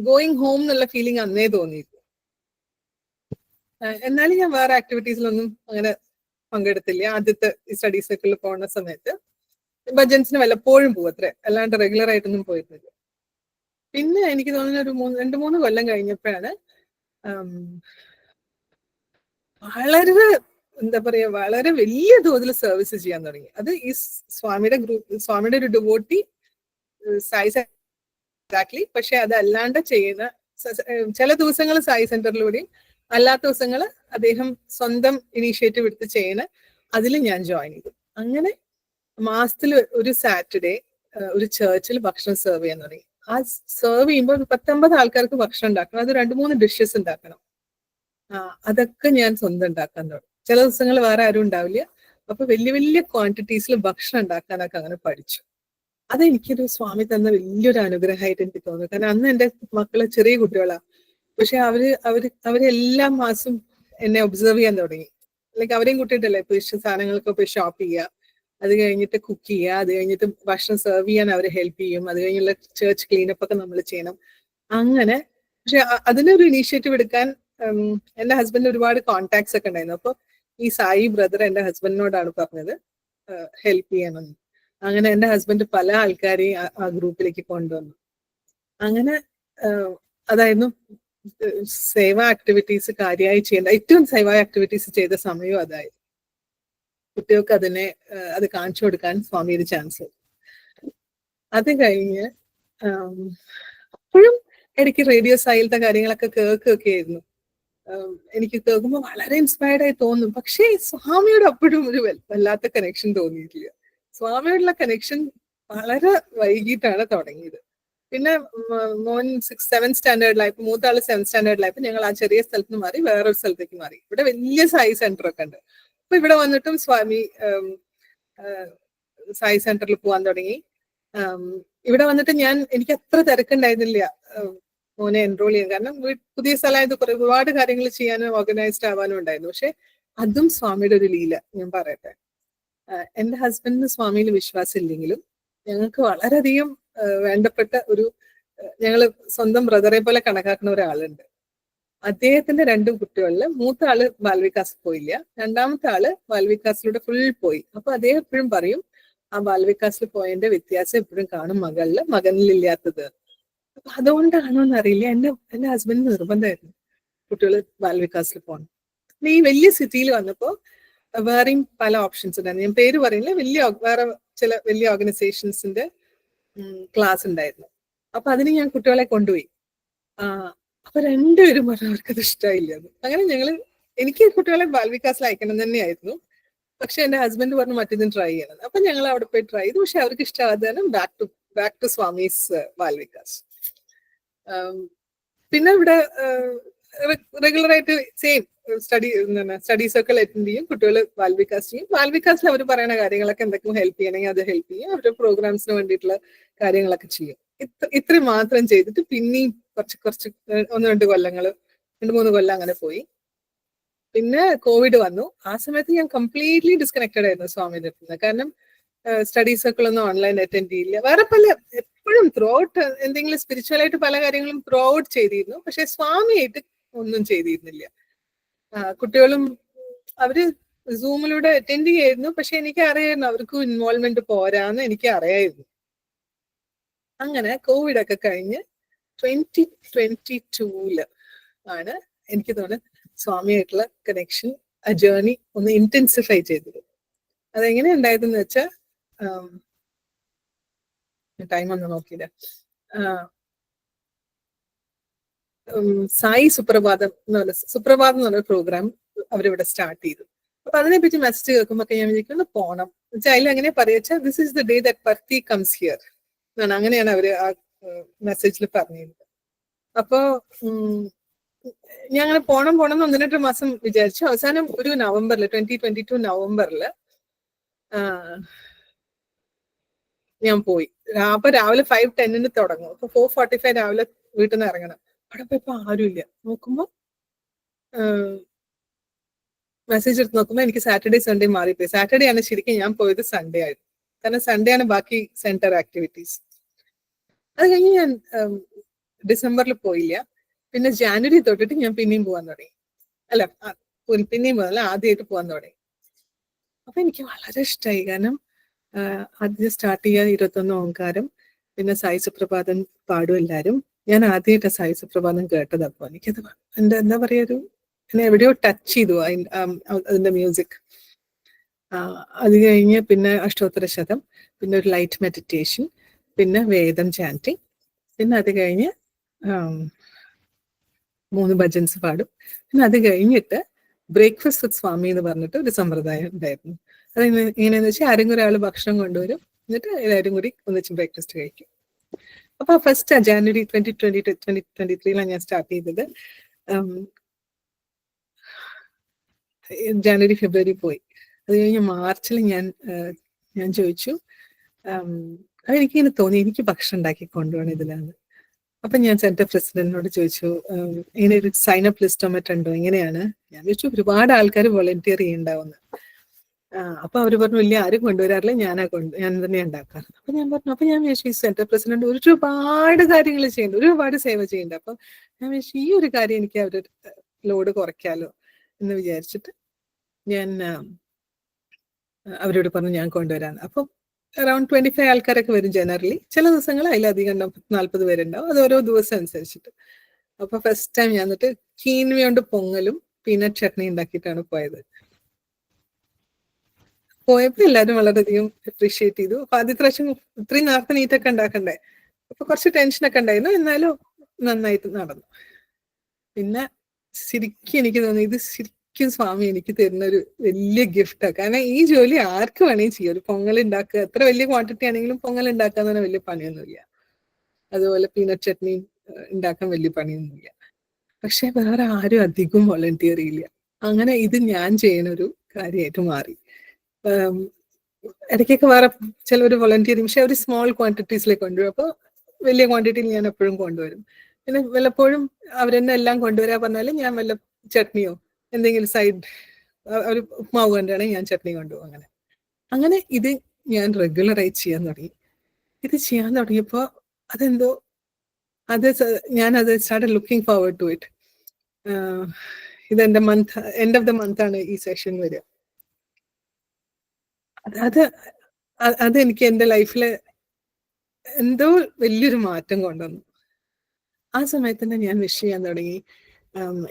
ഗോയിങ് ഹോം എന്നുള്ള ഫീലിംഗ് അന്നേ തോന്നിയിരുന്നു. എന്നാലും ഞാൻ വേറെ ആക്ടിവിറ്റീസിലൊന്നും അങ്ങനെ പങ്കെടുത്തില്ല. ആദ്യത്തെ സ്റ്റഡി സർക്കിളിൽ പോകുന്ന സമയത്ത് ഭജൻസിന് വല്ലപ്പോഴും പോവത്രേ, അല്ലാണ്ട് റെഗുലർ ആയിട്ടൊന്നും പോയിരുന്നില്ല. പിന്നെ എനിക്ക് തോന്നുന്ന ഒരു 2-3 കൊല്ലം കഴിഞ്ഞപ്പോഴാണ് വളരെ എന്താ പറയാ, വളരെ വലിയ തോതിൽ സർവീസ് ചെയ്യാൻ തുടങ്ങി. അത് ഈ സ്വാമിയുടെ ഒരു ഡിവോട്ടി സായി എക്സാക്ട്ലി. പക്ഷെ അതല്ലാണ്ട് ചെയ്യുന്ന ചില ദിവസങ്ങൾ സായി സെന്ററിലൂടെയും അല്ലാത്ത ദിവസങ്ങൾ അദ്ദേഹം സ്വന്തം ഇനീഷ്യേറ്റീവ് എടുത്ത് ചെയ്യുന്ന അതിൽ ഞാൻ ജോയിൻ ചെയ്തു. അങ്ങനെ മാസത്തിൽ ഒരു സാറ്റർഡേ ഒരു ചർച്ചിൽ ഭക്ഷണം സെർവ് ചെയ്യാൻ തുടങ്ങി. ആ സെർവ് ചെയ്യുമ്പോൾ 19 ആൾക്കാർക്ക് ഭക്ഷണം ഉണ്ടാക്കണം, അത് 2-3 ഡിഷസ് ഉണ്ടാക്കണം. അതൊക്കെ ഞാൻ സ്വന്തം ഉണ്ടാക്കാൻ തുടങ്ങി. ചില ദിവസങ്ങൾ വേറെ ആരും ഉണ്ടാവില്ല. അപ്പൊ വലിയ വലിയ ക്വാണ്ടിറ്റീസിൽ ഭക്ഷണം ഉണ്ടാക്കാനൊക്കെ അങ്ങനെ പഠിച്ചു. അതെനിക്കൊരു സ്വാമി തന്ന വലിയൊരു അനുഗ്രഹമായിട്ട് എനിക്ക് തോന്നുന്നു. കാരണം അന്ന് എൻ്റെ മക്കള് ചെറിയ കുട്ടികളാ, പക്ഷെ അവര് എല്ലാ മാസവും എന്നെ ഒബ്സർവ് ചെയ്യാൻ തുടങ്ങി. ലൈക്ക് അവരെയും കൂട്ടിയിട്ടല്ലേ ഇപ്പൊ സാധനങ്ങൾക്ക് പോയി ഷോപ്പ് ചെയ്യുക, അത് കഴിഞ്ഞിട്ട് കുക്ക് ചെയ്യുക, അത് കഴിഞ്ഞിട്ട് ഭക്ഷണം സെർവ് ചെയ്യാൻ അവരെ ഹെൽപ്പ് ചെയ്യും, അത് കഴിഞ്ഞുള്ള ചർച്ച് ക്ലീനപ്പ് ഒക്കെ നമ്മൾ ചെയ്യണം. അങ്ങനെ പക്ഷെ അതിനൊരു ഇനീഷ്യേറ്റീവ് എടുക്കാൻ എന്റെ ഹസ്ബൻഡിന് ഒരുപാട് കോൺടാക്ട്സ് ഒക്കെ ഉണ്ടായിരുന്നു. അപ്പൊ ഈ സായി ബ്രദർ എന്റെ ഹസ്ബൻഡിനോടാണ് പറഞ്ഞത് ഹെൽപ്പ് ചെയ്യണമെന്ന്. അങ്ങനെ എന്റെ ഹസ്ബൻഡ് പല ആൾക്കാരെയും ആ ഗ്രൂപ്പിലേക്ക് കൊണ്ടുവന്നു. അങ്ങനെ അതായിരുന്നു സേവ ആക്ടിവിറ്റീസ് കാര്യമായി ചെയ്യേണ്ട ഏറ്റവും സേവ ആക്ടിവിറ്റീസ് ചെയ്ത സമയവും അതായിരുന്നു. കുട്ടികൾക്ക് അത് കാണിച്ചു കൊടുക്കാൻ സ്വാമി ഒരു ചാൻസ്. അത് കഴിഞ്ഞ് അപ്പോഴും ഇടയ്ക്ക് റേഡിയോ സായിലത്തെ കാര്യങ്ങളൊക്കെ കേൾക്കുകയൊക്കെ ആയിരുന്നു. എനിക്ക് കേൾക്കുമ്പോൾ വളരെ ഇൻസ്പയർഡ് ആയി തോന്നും. പക്ഷേ സ്വാമിയോട് അപ്പോഴും ഒരു വല്ലാത്ത കണക്ഷൻ തോന്നിയിട്ടില്ല. സ്വാമിയോടുള്ള കണക്ഷൻ വളരെ വൈകിട്ടാണ് തുടങ്ങിയത്. പിന്നെ മോൻ 7th സ്റ്റാൻഡേർഡിലായപ്പോ, മൂത്താള് 7th സ്റ്റാൻഡേർഡിലായപ്പോ ഞങ്ങൾ ആ ചെറിയ സ്ഥലത്ത് നിന്ന് മാറി വേറൊരു സ്ഥലത്തേക്ക് മാറി. ഇവിടെ വലിയ സായി സെന്റർ ഒക്കെ ഉണ്ട്. അപ്പൊ ഇവിടെ വന്നിട്ടും സ്വാമി സായി സെന്ററിൽ പോകാൻ തുടങ്ങി. ഇവിടെ വന്നിട്ട് എനിക്ക് അത്ര തിരക്കുണ്ടായിരുന്നില്ല മോനെ എൻറോൾ ചെയ്യാൻ. കാരണം പുതിയ സ്ഥലമായത് ഒരുപാട് കാര്യങ്ങൾ ചെയ്യാനും ഓർഗനൈസ്ഡ് ആവാനും ഉണ്ടായിരുന്നു. പക്ഷെ അതും സ്വാമിയുടെ ഒരു ലീല. ഞാൻ പറയട്ടെ, എന്റെ ഹസ്ബൻഡിന് സ്വാമിയിൽ വിശ്വാസം ഇല്ലെങ്കിലും ഞങ്ങൾക്ക് വളരെയധികം വേണ്ടപ്പെട്ട ഞങ്ങള് സ്വന്തം ബ്രദറെ പോലെ കണക്കാക്കുന്ന ഒരാളുണ്ട്. അദ്ദേഹത്തിന്റെ 2 കുട്ടികളില് മൂത്ത ആള് ബാൽവികാസ് പോയില്ല, രണ്ടാമത്തെ ആള് ബാൽവികാസിലൂടെ ഫുൾ പോയി. അപ്പൊ അദ്ദേഹം എപ്പോഴും പറയും ആ ബാൽവികാസിൽ പോയതിന്റെ വ്യത്യാസം എപ്പോഴും കാണും മകനിലില്ലാത്തത്. അപ്പൊ അതുകൊണ്ടാണോ എന്നറിയില്ല, എന്റെ ഹസ്ബൻഡിന് നിർബന്ധമായിരുന്നു കുട്ടികൾ ബാൽവികാസിൽ പോകണം. ഈ വലിയ സിറ്റിയിൽ വന്നപ്പോൾ വേറെയും പല ഓപ്ഷൻസ് ഉണ്ടായിരുന്നു. ഞാൻ പേര് പറയുന്നില്ല, വേറെ ചില വലിയ ഓർഗനൈസേഷൻസിന്റെ ക്ലാസ് ഉണ്ടായിരുന്നു. അപ്പൊ അതിന് ഞാൻ കുട്ടികളെ കൊണ്ടുപോയി. അപ്പൊ രണ്ടുപേരും പറഞ്ഞു അവർക്കത് ഇഷ്ടമായില്ല. അങ്ങനെ എനിക്ക് കുട്ടികളെ ബാൽവികാസിൽ അയക്കണം തന്നെയായിരുന്നു. പക്ഷെ എന്റെ ഹസ്ബൻഡ് പറഞ്ഞു മറ്റേതും ട്രൈ ചെയ്യണം. അപ്പൊ ഞങ്ങൾ അവിടെ പോയി ട്രൈ ചെയ്തു. പക്ഷെ അവർക്ക് ഇഷ്ടമാകാതെ ബാക്ക് ടു സ്വാമീസ് ബാൽവികാസ്. പിന്നെ ഇവിടെ റെഗുലറായിട്ട് സെയിം സ്റ്റഡി സർക്കിൾ അറ്റൻഡ് ചെയ്യും, കുട്ടികൾ ബാൽവികാസ് ചെയ്യും. ബാൽവികാസിൽ അവർ പറയുന്ന കാര്യങ്ങളൊക്കെ എന്തൊക്കെയും ഹെൽപ്പ് ചെയ്യണമെങ്കിൽ അത് ഹെൽപ്പ് ചെയ്യും. അവരുടെ പ്രോഗ്രാംസിന് വേണ്ടിയിട്ടുള്ള കാര്യങ്ങളൊക്കെ ചെയ്യും. ഇത്രയും മാത്രം ചെയ്തിട്ട് പിന്നെയും കുറച്ച് 1-2 കൊല്ലങ്ങൾ 2-3 കൊല്ലം അങ്ങനെ പോയി. പിന്നെ കോവിഡ് വന്നു. ആ സമയത്ത് ഞാൻ കംപ്ലീറ്റ്ലി ഡിസ്കണക്റ്റഡ് ആയിരുന്നു സ്വാമിയുടെ അടുത്ത് നിന്ന്. കാരണം സ്റ്റഡി സർക്കിൾ ഒന്നും ഓൺലൈൻ അറ്റൻഡ് ചെയ്യില്ല. വേറെ എപ്പോഴും ത്രൂ ഔട്ട് എന്തെങ്കിലും സ്പിരിച്വൽ ആയിട്ട് പല കാര്യങ്ങളും ത്രൂ ഔട്ട് ചെയ്തിരുന്നു. പക്ഷെ സ്വാമിയായിട്ട് ഒന്നും ചെയ്തിരുന്നില്ല. കുട്ടികളും അവര് സൂമിലൂടെ അറ്റൻഡ് ചെയ്യായിരുന്നു. പക്ഷെ എനിക്ക് അറിയായിരുന്നു അവർക്കും ഇൻവോൾവ്മെന്റ് പോരാന്ന് എനിക്ക് അറിയായിരുന്നു. അങ്ങനെ കോവിഡ് ഒക്കെ കഴിഞ്ഞ് 2022 ആണ് എനിക്ക് തോന്നുന്നത് സ്വാമിയായിട്ടുള്ള കണക്ഷൻ, ആ ജേർണി ഒന്ന് ഇന്റൻസിഫൈ ചെയ്തത്. അതെങ്ങനെ ഉണ്ടായതെന്ന് വെച്ചാൽ, ടൈം ഒന്നും നോക്കിയില്ല. സായി സുപ്രഭാതം എന്ന് പറഞ്ഞ പ്രോഗ്രാം അവരിവിടെ സ്റ്റാർട്ട് ചെയ്തു. അപ്പൊ അതിനെപ്പറ്റി മെസ്സേജ് കേൾക്കുമ്പോൾ ഞാൻ വിചാരിക്കുന്നു പോണം. അതിൽ എങ്ങനെ പറയാ, this is the day that പർത്തി കംസ് ഹിയർ എന്നാണ്. അങ്ങനെയാണ് അവര് ആ മെസ്സേജിൽ പറഞ്ഞിരുന്നത്. അപ്പോ ഞാൻ അങ്ങനെ പോണം എന്ന് 1-2 മാസം വിചാരിച്ചു. അവസാനം ഒരു നവംബറിൽ 2022 നവംബറിൽ ഞാൻ പോയി. അപ്പൊ രാവിലെ 5:10 തുടങ്ങും. അപ്പൊ 4:45 രാവിലെ വീട്ടിൽ നിന്ന് ഇറങ്ങണം. അവിടെ പോയപ്പോ ആരുമില്ല. നോക്കുമ്പോ മെസ്സേജ് എടുത്ത് നോക്കുമ്പോ എനിക്ക് സാറ്റർഡേ സൺഡേ മാറിപ്പോയി. സാറ്റർഡേ ആണ് ശരിക്കും ഞാൻ പോയത് സൺഡേ ആയിരുന്നു. കാരണം സൺഡേ ആണ് ബാക്കി സെന്റർ ആക്ടിവിറ്റീസ്. അത് കഴിഞ്ഞ് ഞാൻ ഡിസംബറിൽ പോയില്ല. പിന്നെ ജാനുവരി തൊട്ടിട്ട് ഞാൻ പിന്നെയും പോകാൻ തുടങ്ങി. പിന്നെയും ആദ്യമായിട്ട് പോകാൻ തുടങ്ങി. അപ്പൊ എനിക്ക് വളരെ ഇഷ്ടമായി. കാരണം ആദ്യം സ്റ്റാർട്ട് ചെയ്യാൻ 21 ഓങ്കാരം, പിന്നെ സായി സുപ്രഭാതം പാടും എല്ലാരും. ഞാൻ ആദ്യമായിട്ട് സായി സുപ്രഭാതം കേട്ടത്. അപ്പൊ എനിക്കത് എന്താ പറയാ, എന്നെ എവിടെയോ ടച്ച് ചെയ്തു അതിന്റെ മ്യൂസിക്. അത് കഴിഞ്ഞ് പിന്നെ അഷ്ടോത്തര ശതം, പിന്നെ ഒരു ലൈറ്റ് മെഡിറ്റേഷൻ, പിന്നെ വേദം ചാൻറ്റിങ്, പിന്നെ അത് കഴിഞ്ഞ് 3 ഭജൻസ് പാടും. പിന്നെ അത് കഴിഞ്ഞിട്ട് ബ്രേക്ക്ഫാസ്റ്റ് വിത്ത് സ്വാമി എന്ന് പറഞ്ഞിട്ട് ഒരു സമ്പ്രദായം ഉണ്ടായിരുന്നു. അത് എങ്ങനെയാന്ന് വെച്ചാൽ ആരെങ്കിലും ഒരാൾ ഭക്ഷണം കൊണ്ടുവരും, എന്നിട്ട് എല്ലാവരും കൂടി ഒന്നിച്ച് ബ്രേക്ക്ഫാസ്റ്റ് കഴിക്കും. അപ്പൊ ഫസ്റ്റ് ജാനുവരി 2023 ഞാൻ സ്റ്റാർട്ട് ചെയ്തത്. ജാനുവരി ഫെബ്രുവരി പോയി. അത് കഴിഞ്ഞ് മാർച്ചിൽ ഞാൻ ചോദിച്ചു, അതെനിക്കിങ്ങനെ തോന്നി എനിക്ക് ഭക്ഷണം ഉണ്ടാക്കി കൊണ്ടുപോകണം ഇതിലാണ്. അപ്പൊ ഞാൻ സെന്റർ പ്രസിഡന്റിനോട് ചോദിച്ചു, ഇങ്ങനെ ഒരു സൈൻ അപ്പ് ലിസ്റ്റ് മറ്റുണ്ടോ, എങ്ങനെയാണ്? ഞാൻ ചോദിച്ചു ഒരുപാട് ആൾക്കാർ വോളണ്ടിയർ ചെയ്യുന്നുണ്ടാവുന്നു. അപ്പൊ അവര് പറഞ്ഞു ഇല്ല, ആരും കൊണ്ടുവരാറില്ല, ഞാൻ തന്നെ ഉണ്ടാക്കാറ്. അപ്പൊ ഞാൻ പറഞ്ഞു, അപ്പൊ ഞാൻ വിചാരിച്ചു ഈ സെന്റർ പ്രസിഡന്റ് ഒരുപാട് കാര്യങ്ങൾ ചെയ്യുന്നുണ്ട്, ഒരുപാട് സേവ ചെയ്യുന്നുണ്ട്. അപ്പൊ ഞാൻ വിചാരിച്ചു ഈ ഒരു കാര്യം എനിക്ക് അവരുടെ ലോഡ് കുറയ്ക്കാലോ എന്ന് വിചാരിച്ചിട്ട് ഞാൻ അവരോട് പറഞ്ഞു ഞാൻ കൊണ്ടുവരാന്ന്. അപ്പൊ അറൌണ്ട് 25 ആൾക്കാരൊക്കെ വരും ജനറലി. ചില ദിവസങ്ങൾ അതിലധികം 40 പേരുണ്ടാവും. അത് ഓരോ ദിവസം അനുസരിച്ചിട്ട്. അപ്പൊ ഫസ്റ്റ് ടൈം ഞാൻ എന്നിട്ട് കീൻവ കൊണ്ട് പൊങ്ങലും പീനട്ട് ചട്നി ഉണ്ടാക്കിയിട്ടാണ് പോയത്. പോയപ്പോ എല്ലാവരും വളരെയധികം അപ്രീഷിയേറ്റ് ചെയ്തു. അപ്പൊ ആദ്യത്തെ പ്രാവശ്യം ഇത്രയും നേരത്തെ നീറ്റൊക്കെ ഉണ്ടാക്കണ്ടേ, അപ്പൊ കുറച്ച് ടെൻഷനൊക്കെ ഉണ്ടായിരുന്നു. എന്നാലും നന്നായിട്ട് നടന്നു. പിന്നെ ശരിക്കും എനിക്ക് തോന്നി ഇത് ശരിക്കും സ്വാമി എനിക്ക് തരുന്ന ഒരു വലിയ ഗിഫ്റ്റാണ്. കാരണം ഈ ജോലി ആർക്ക് വേണമെങ്കിൽ ചെയ്യാം. ഒരു പൊങ്ങൽ ഉണ്ടാക്കുക, എത്ര വലിയ ക്വാണ്ടിറ്റി ആണെങ്കിലും പൊങ്ങൽ ഉണ്ടാക്കാൻ തന്നെ വലിയ പണിയൊന്നുമില്ല. അതുപോലെ പീനട്ട് ചട്നി ഉണ്ടാക്കാൻ വലിയ പണിയൊന്നുമില്ല. പക്ഷെ വേറെ ആരും അധികം വോളണ്ടിയർ ചെയ്യില്ല. അങ്ങനെ ഇത് ഞാൻ ചെയ്യുന്ന ഒരു കാര്യമായിട്ട് മാറി. ഇടയ്ക്കൊക്കെ വേറെ ചിലവർ വോളണ്ടിയർ ചെയ്യും, പക്ഷെ ഒരു സ്മോൾ ക്വാണ്ടിറ്റീസിലേക്ക് കൊണ്ടുവരും. അപ്പോൾ വലിയ ക്വാണ്ടിറ്റിയിൽ ഞാൻ എപ്പോഴും കൊണ്ടുവരും. പിന്നെ വല്ലപ്പോഴും അവരെന്നെ എല്ലാം കൊണ്ടുവരാൻ പറഞ്ഞാലും ഞാൻ വല്ല ചട്നിയോ എന്തെങ്കിലും സൈഡ്, ഒരു ഉപ്മാവ് കൊണ്ടാണെങ്കിൽ ഞാൻ ചട്നി കൊണ്ടുപോകും. അങ്ങനെ ഇത് ഞാൻ റെഗുലറായി ചെയ്യാൻ തുടങ്ങി. ഇത് ചെയ്യാൻ തുടങ്ങിയപ്പോൾ അതെന്തോ ഞാനത് start looking forward to it. ഇതെന്റെ എൻഡ് ഓഫ് ദ മന്ത് ആണ് ഈ സെഷൻ വരിക. അതെനിക്ക് എൻ്റെ ലൈഫില് എന്തോ വലിയൊരു മാറ്റം കൊണ്ടുവന്നു. ആ സമയത്ത് തന്നെ ഞാൻ വിഷ് ചെയ്യാൻ തുടങ്ങി.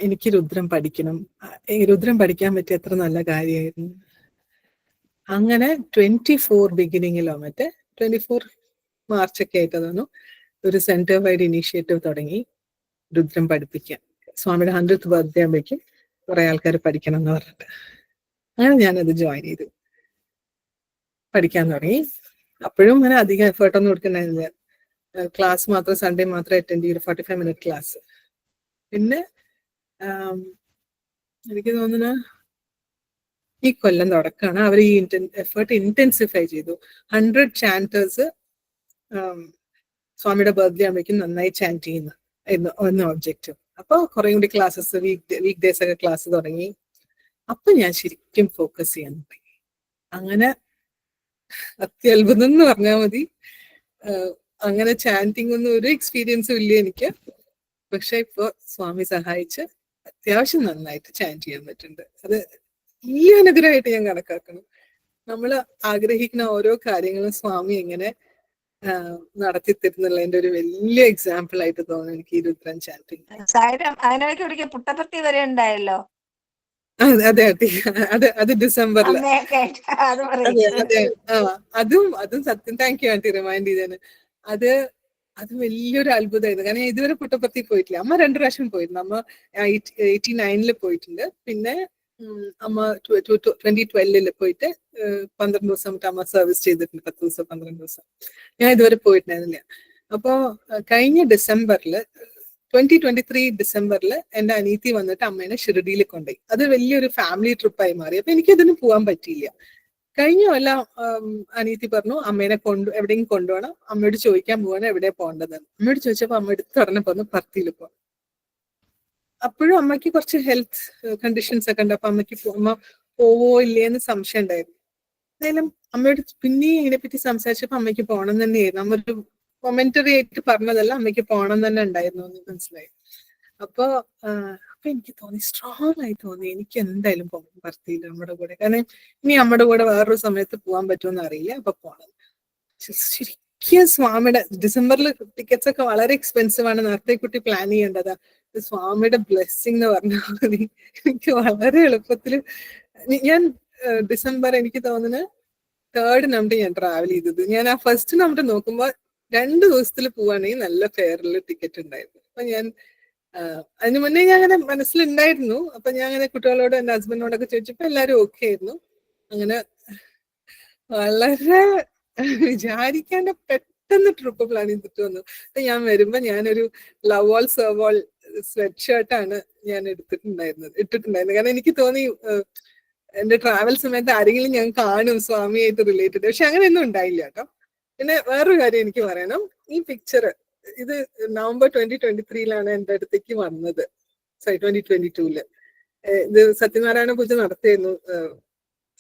എനിക്ക് രുദ്രം പഠിക്കണം. ഈ രുദ്രം പഠിക്കാൻ പറ്റിയ എത്ര നല്ല കാര്യമായിരുന്നു. അങ്ങനെ 24 ബിഗിനിങ്ങിലോ 24 മാർച്ചൊക്കെ ആയിട്ട് തോന്നുന്നു ഒരു സെന്റർ വൈഡ് ഇനീഷ്യേറ്റീവ് തുടങ്ങി രുദ്രം പഠിപ്പിക്കാൻ. സ്വാമിയുടെ 100th ബർത്ത്ഡേ ആകുമ്പോഴേക്കും കുറെ ആൾക്കാർ പഠിക്കണം എന്ന് പറഞ്ഞിട്ട് അങ്ങനെ ഞാനത് ജോയിൻ ചെയ്തു, പഠിക്കാൻ തുടങ്ങി. അപ്പോഴും അങ്ങനെ അധികം എഫേർട്ടൊന്നും കൊടുക്കുന്നില്ല. ക്ലാസ് മാത്രം സൺഡേ മാത്രം അറ്റൻഡ് ചെയ്യും, 45 മിനിറ്റ് ക്ലാസ്. പിന്നെ എനിക്ക് തോന്നുന്നു ഈ കൊല്ലം തുടക്കമാണ് അവർ ഈ എഫേർട്ട് ഇന്റൻസിഫൈ ചെയ്തു. 100 ചാൻറ്റേഴ്സ് സ്വാമിയുടെ ബർത്ത്ഡേ ആകുമ്പോഴേക്കും നന്നായി ചാൻറ്റ് ചെയ്യുന്ന എന്ന ഒബ്ജക്റ്റീവ്. അപ്പോൾ കുറെ കൂടി ക്ലാസ്സസ് വീക്ക് ഡേയ്സ് ഒക്കെ ക്ലാസ് തുടങ്ങി. അപ്പൊ ഞാൻ ശരിക്കും ഫോക്കസ് ചെയ്യാൻ തുടങ്ങി. അങ്ങനെ അത്യത്ഭുതം എന്ന് പറഞ്ഞാൽ മതി. അങ്ങനെ ചാൻറ്റിങ് ഒന്നും ഒരു എക്സ്പീരിയൻസും ഇല്ല എനിക്ക്. പക്ഷെ ഇപ്പൊ സ്വാമി സഹായിച്ച് അത്യാവശ്യം നന്നായിട്ട് ചാൻറ്റ് ചെയ്യാൻ പറ്റുന്നുണ്ട്. അത് ഈ അനുഗ്രഹമായിട്ട് ഞാൻ കണക്കാക്കണം. നമ്മൾ ആഗ്രഹിക്കുന്ന ഓരോ കാര്യങ്ങളും സ്വാമി എങ്ങനെ നടത്തി തരുന്നുള്ളതിന്റെ ഒരു വലിയ എക്സാമ്പിൾ ആയിട്ട് തോന്നുന്നു എനിക്ക് ഈ രുദ്രൻ ചാൻറ്റിങ്. അതിനിടയ്ക്ക് ഒരിക്കൽ പുട്ടപർത്തി വരെ ഉണ്ടായല്ലോ. അതെ അതെ അതെ, അത് ഡിസംബറില്. അതെ അതെ, അതും സത്യം. താങ്ക് യു ആന്റി റിമൈൻഡ് ചെയ്തതിന്. അത് വലിയൊരു അത്ഭുതമായിരുന്നു. കാരണം ഞാൻ ഇതുവരെ പുട്ടപർത്തി പോയിട്ടില്ല. അമ്മ 2 പ്രാവശ്യം പോയിരുന്നു. അമ്മ 89 പോയിട്ടുണ്ട്. പിന്നെ അമ്മ 2012 പോയിട്ട് 12 ദിവസം അമ്മ സർവീസ് ചെയ്തിട്ടുണ്ട്. 10 ദിവസം 12 ദിവസം. ഞാൻ ഇതുവരെ പോയിട്ടുണ്ടായിരുന്നില്ല. അപ്പോ കഴിഞ്ഞ ഡിസംബറില് 2023 ഡിസംബറിൽ എന്റെ അനീതി വന്നിട്ട് അമ്മേനെ ഷിർഡിയിൽ കൊണ്ടുപോയി. അത് വലിയൊരു ഫാമിലി ട്രിപ്പായി മാറി. അപ്പൊ എനിക്കതിന് പോകാൻ പറ്റിയില്ല. കഴിഞ്ഞ കൊല്ലം അനീതി പറഞ്ഞു അമ്മേനെ എവിടെയെങ്കിലും കൊണ്ടുപോകണം, അമ്മയോട് ചോദിക്കാൻ പോവാണ് എവിടെ പോകേണ്ടതെന്ന്. അമ്മയോട് ചോദിച്ചപ്പോ അമ്മ എടുത്ത് ഉടനെ പറഞ്ഞു പർത്തിയിൽ പോ. അപ്പോഴും അമ്മയ്ക്ക് കുറച്ച് ഹെൽത്ത് കണ്ടീഷൻസ് ഒക്കെ ഉണ്ട്. അപ്പൊ അമ്മ പോവോ ഇല്ലേന്ന് സംശയം ഉണ്ടായിരുന്നു. എന്തായാലും അമ്മയോട് പിന്നെയും ഇതിനെപ്പറ്റി സംസാരിച്ചപ്പോ അമ്മയ്ക്ക് പോകണം തന്നെയായിരുന്നു. അമ്മ ഒരു മൊമെന്ററി ആയിട്ട് പറഞ്ഞതല്ല, അമ്മയ്ക്ക് പോകണം തന്നെ ഉണ്ടായിരുന്നു എന്ന് മനസ്സിലായി. അപ്പൊ എനിക്ക് തോന്നി, സ്ട്രോങ് ആയി തോന്നി എനിക്ക് എന്തായാലും പോകണം പർത്തിയിൽ നമ്മുടെ കൂടെ. കാരണം ഇനി നമ്മുടെ കൂടെ വേറൊരു സമയത്ത് പോകാൻ പറ്റുമെന്ന് അറിയില്ല. അപ്പൊ പോകണം. ശരിക്കും സ്വാമിയുടെ ഡിസംബറിൽ ടിക്കറ്റ്സ് ഒക്കെ വളരെ എക്സ്പെൻസീവ് ആണ്. നേരത്തെ കുട്ടി പ്ലാൻ ചെയ്യേണ്ടതാ. സ്വാമിയുടെ ബ്ലെസ്സിങ് എന്ന് പറഞ്ഞാൽ മതി. എനിക്ക് വളരെ എളുപ്പത്തില് ഞാൻ ഡിസംബർ എനിക്ക് തോന്നുന്നു 3rd നമ്പർ ഞാൻ ട്രാവൽ ചെയ്തത്. ഞാൻ ആ ഫസ്റ്റ് നമ്പർ നോക്കുമ്പോൾ 2 ദിവസത്തിൽ പോവാണെങ്കിൽ നല്ല ഫെയറിൽ ടിക്കറ്റ് ഉണ്ടായിരുന്നു. അപ്പൊ ഞാൻ അതിന് മുന്നേ ഞാൻ അങ്ങനെ മനസ്സിലുണ്ടായിരുന്നു. അപ്പൊ ഞാൻ അങ്ങനെ കുട്ടികളോട് എന്റെ ഹസ്ബൻഡിനോടൊക്കെ ചോദിച്ചപ്പോ എല്ലാരും ഓക്കെ ആയിരുന്നു. അങ്ങനെ വളരെ വിചാരിക്കാണ്ട് പെട്ടെന്ന് ട്രിപ്പ് പ്ലാൻ ചെയ്തിട്ട് വന്നു. അപ്പൊ ഞാൻ വരുമ്പോ ഞാനൊരു ലവ് ഓൾ സർവ് ഓൾ സ്വെറ്റ് ഷർട്ടാണ് ഞാൻ ഇട്ടിട്ടുണ്ടായിരുന്നത്. കാരണം എനിക്ക് തോന്നി എന്റെ ട്രാവൽ സമയത്ത് ആരെങ്കിലും ഞാൻ കാണും സ്വാമിയായിട്ട് റിലേറ്റഡ്. പക്ഷെ അങ്ങനെയൊന്നും ഉണ്ടായില്ല കേട്ടോ. പിന്നെ വേറൊരു കാര്യം എനിക്ക് പറയണം. ഈ പിക്ചർ ഇത് നവംബർ 2023 എന്റെ അടുത്തേക്ക് വന്നത്. 2022 ഇത് സത്യനാരായണ പൂജ നടത്തിയിരുന്നു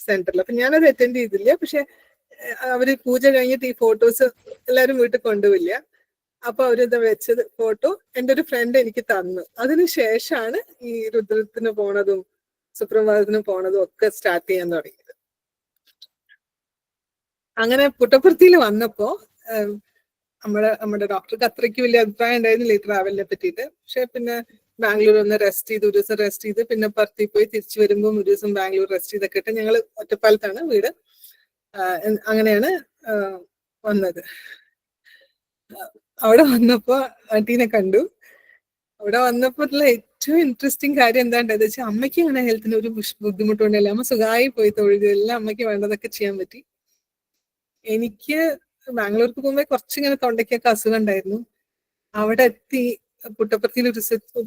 സെന്ററിൽ. അപ്പൊ ഞാനത് അറ്റൻഡ് ചെയ്തില്ല. പക്ഷെ അവര് പൂജ കഴിഞ്ഞിട്ട് ഈ ഫോട്ടോസ് എല്ലാരും വീട്ടിൽ കൊണ്ടുപോയില്ല. അപ്പൊ അവരിത് വെച്ചത് ഫോട്ടോ എന്റെ ഒരു ഫ്രണ്ട് എനിക്ക് തന്നു. അതിനുശേഷമാണ് ഈ രുദ്രത്തിന് പോണതും സുപ്രഭാതത്തിന് പോണതും ഒക്കെ സ്റ്റാർട്ട് ചെയ്യാൻ തുടങ്ങിയത്. അങ്ങനെ പുട്ടപർത്തിയിൽ വന്നപ്പോ നമ്മുടെ ഡോക്ടർക്ക് അത്രയ്ക്ക് വലിയ അഭിപ്രായം ഉണ്ടായിരുന്നില്ല ഈ ട്രാവലിനെ പറ്റിയിട്ട്. പക്ഷെ പിന്നെ ബാംഗ്ലൂർ ഒന്ന് റെസ്റ്റ് ചെയ്ത്, ഒരു ദിവസം റെസ്റ്റ് ചെയ്ത് പിന്നെ പർത്തി പോയി തിരിച്ചു വരുമ്പോൾ ഒരു ദിവസം ബാംഗ്ലൂർ റെസ്റ്റ് ചെയ്തൊക്കെ ഇട്ട് ഞങ്ങൾ ഒറ്റപ്പാലത്താണ് വീട്. അങ്ങനെയാണ് വന്നത്. അവിടെ വന്നപ്പോ ആന്റീനെ കണ്ടു. അവിടെ വന്നപ്പോഴുള്ള ഏറ്റവും ഇൻട്രസ്റ്റിംഗ് കാര്യം എന്താണെന്ന് വെച്ചാൽ അമ്മയ്ക്ക് അങ്ങനെ ഹെൽത്തിന് ഒരു ബുദ്ധിമുട്ടുണ്ടല്ലോ. അമ്മ സുഖമായി പോയി തൊഴുത് എല്ലാം അമ്മയ്ക്ക് വേണ്ടതൊക്കെ ചെയ്യാൻ പറ്റി. എനിക്ക് ബാംഗ്ലൂർക്ക് പോകുമ്പോ കുറച്ചിങ്ങനെ തൊണ്ടയ്ക്കൊക്കെ അസുഖം ഉണ്ടായിരുന്നു. അവിടെ എത്തി പുട്ടപർത്തിയിൽ ഒരു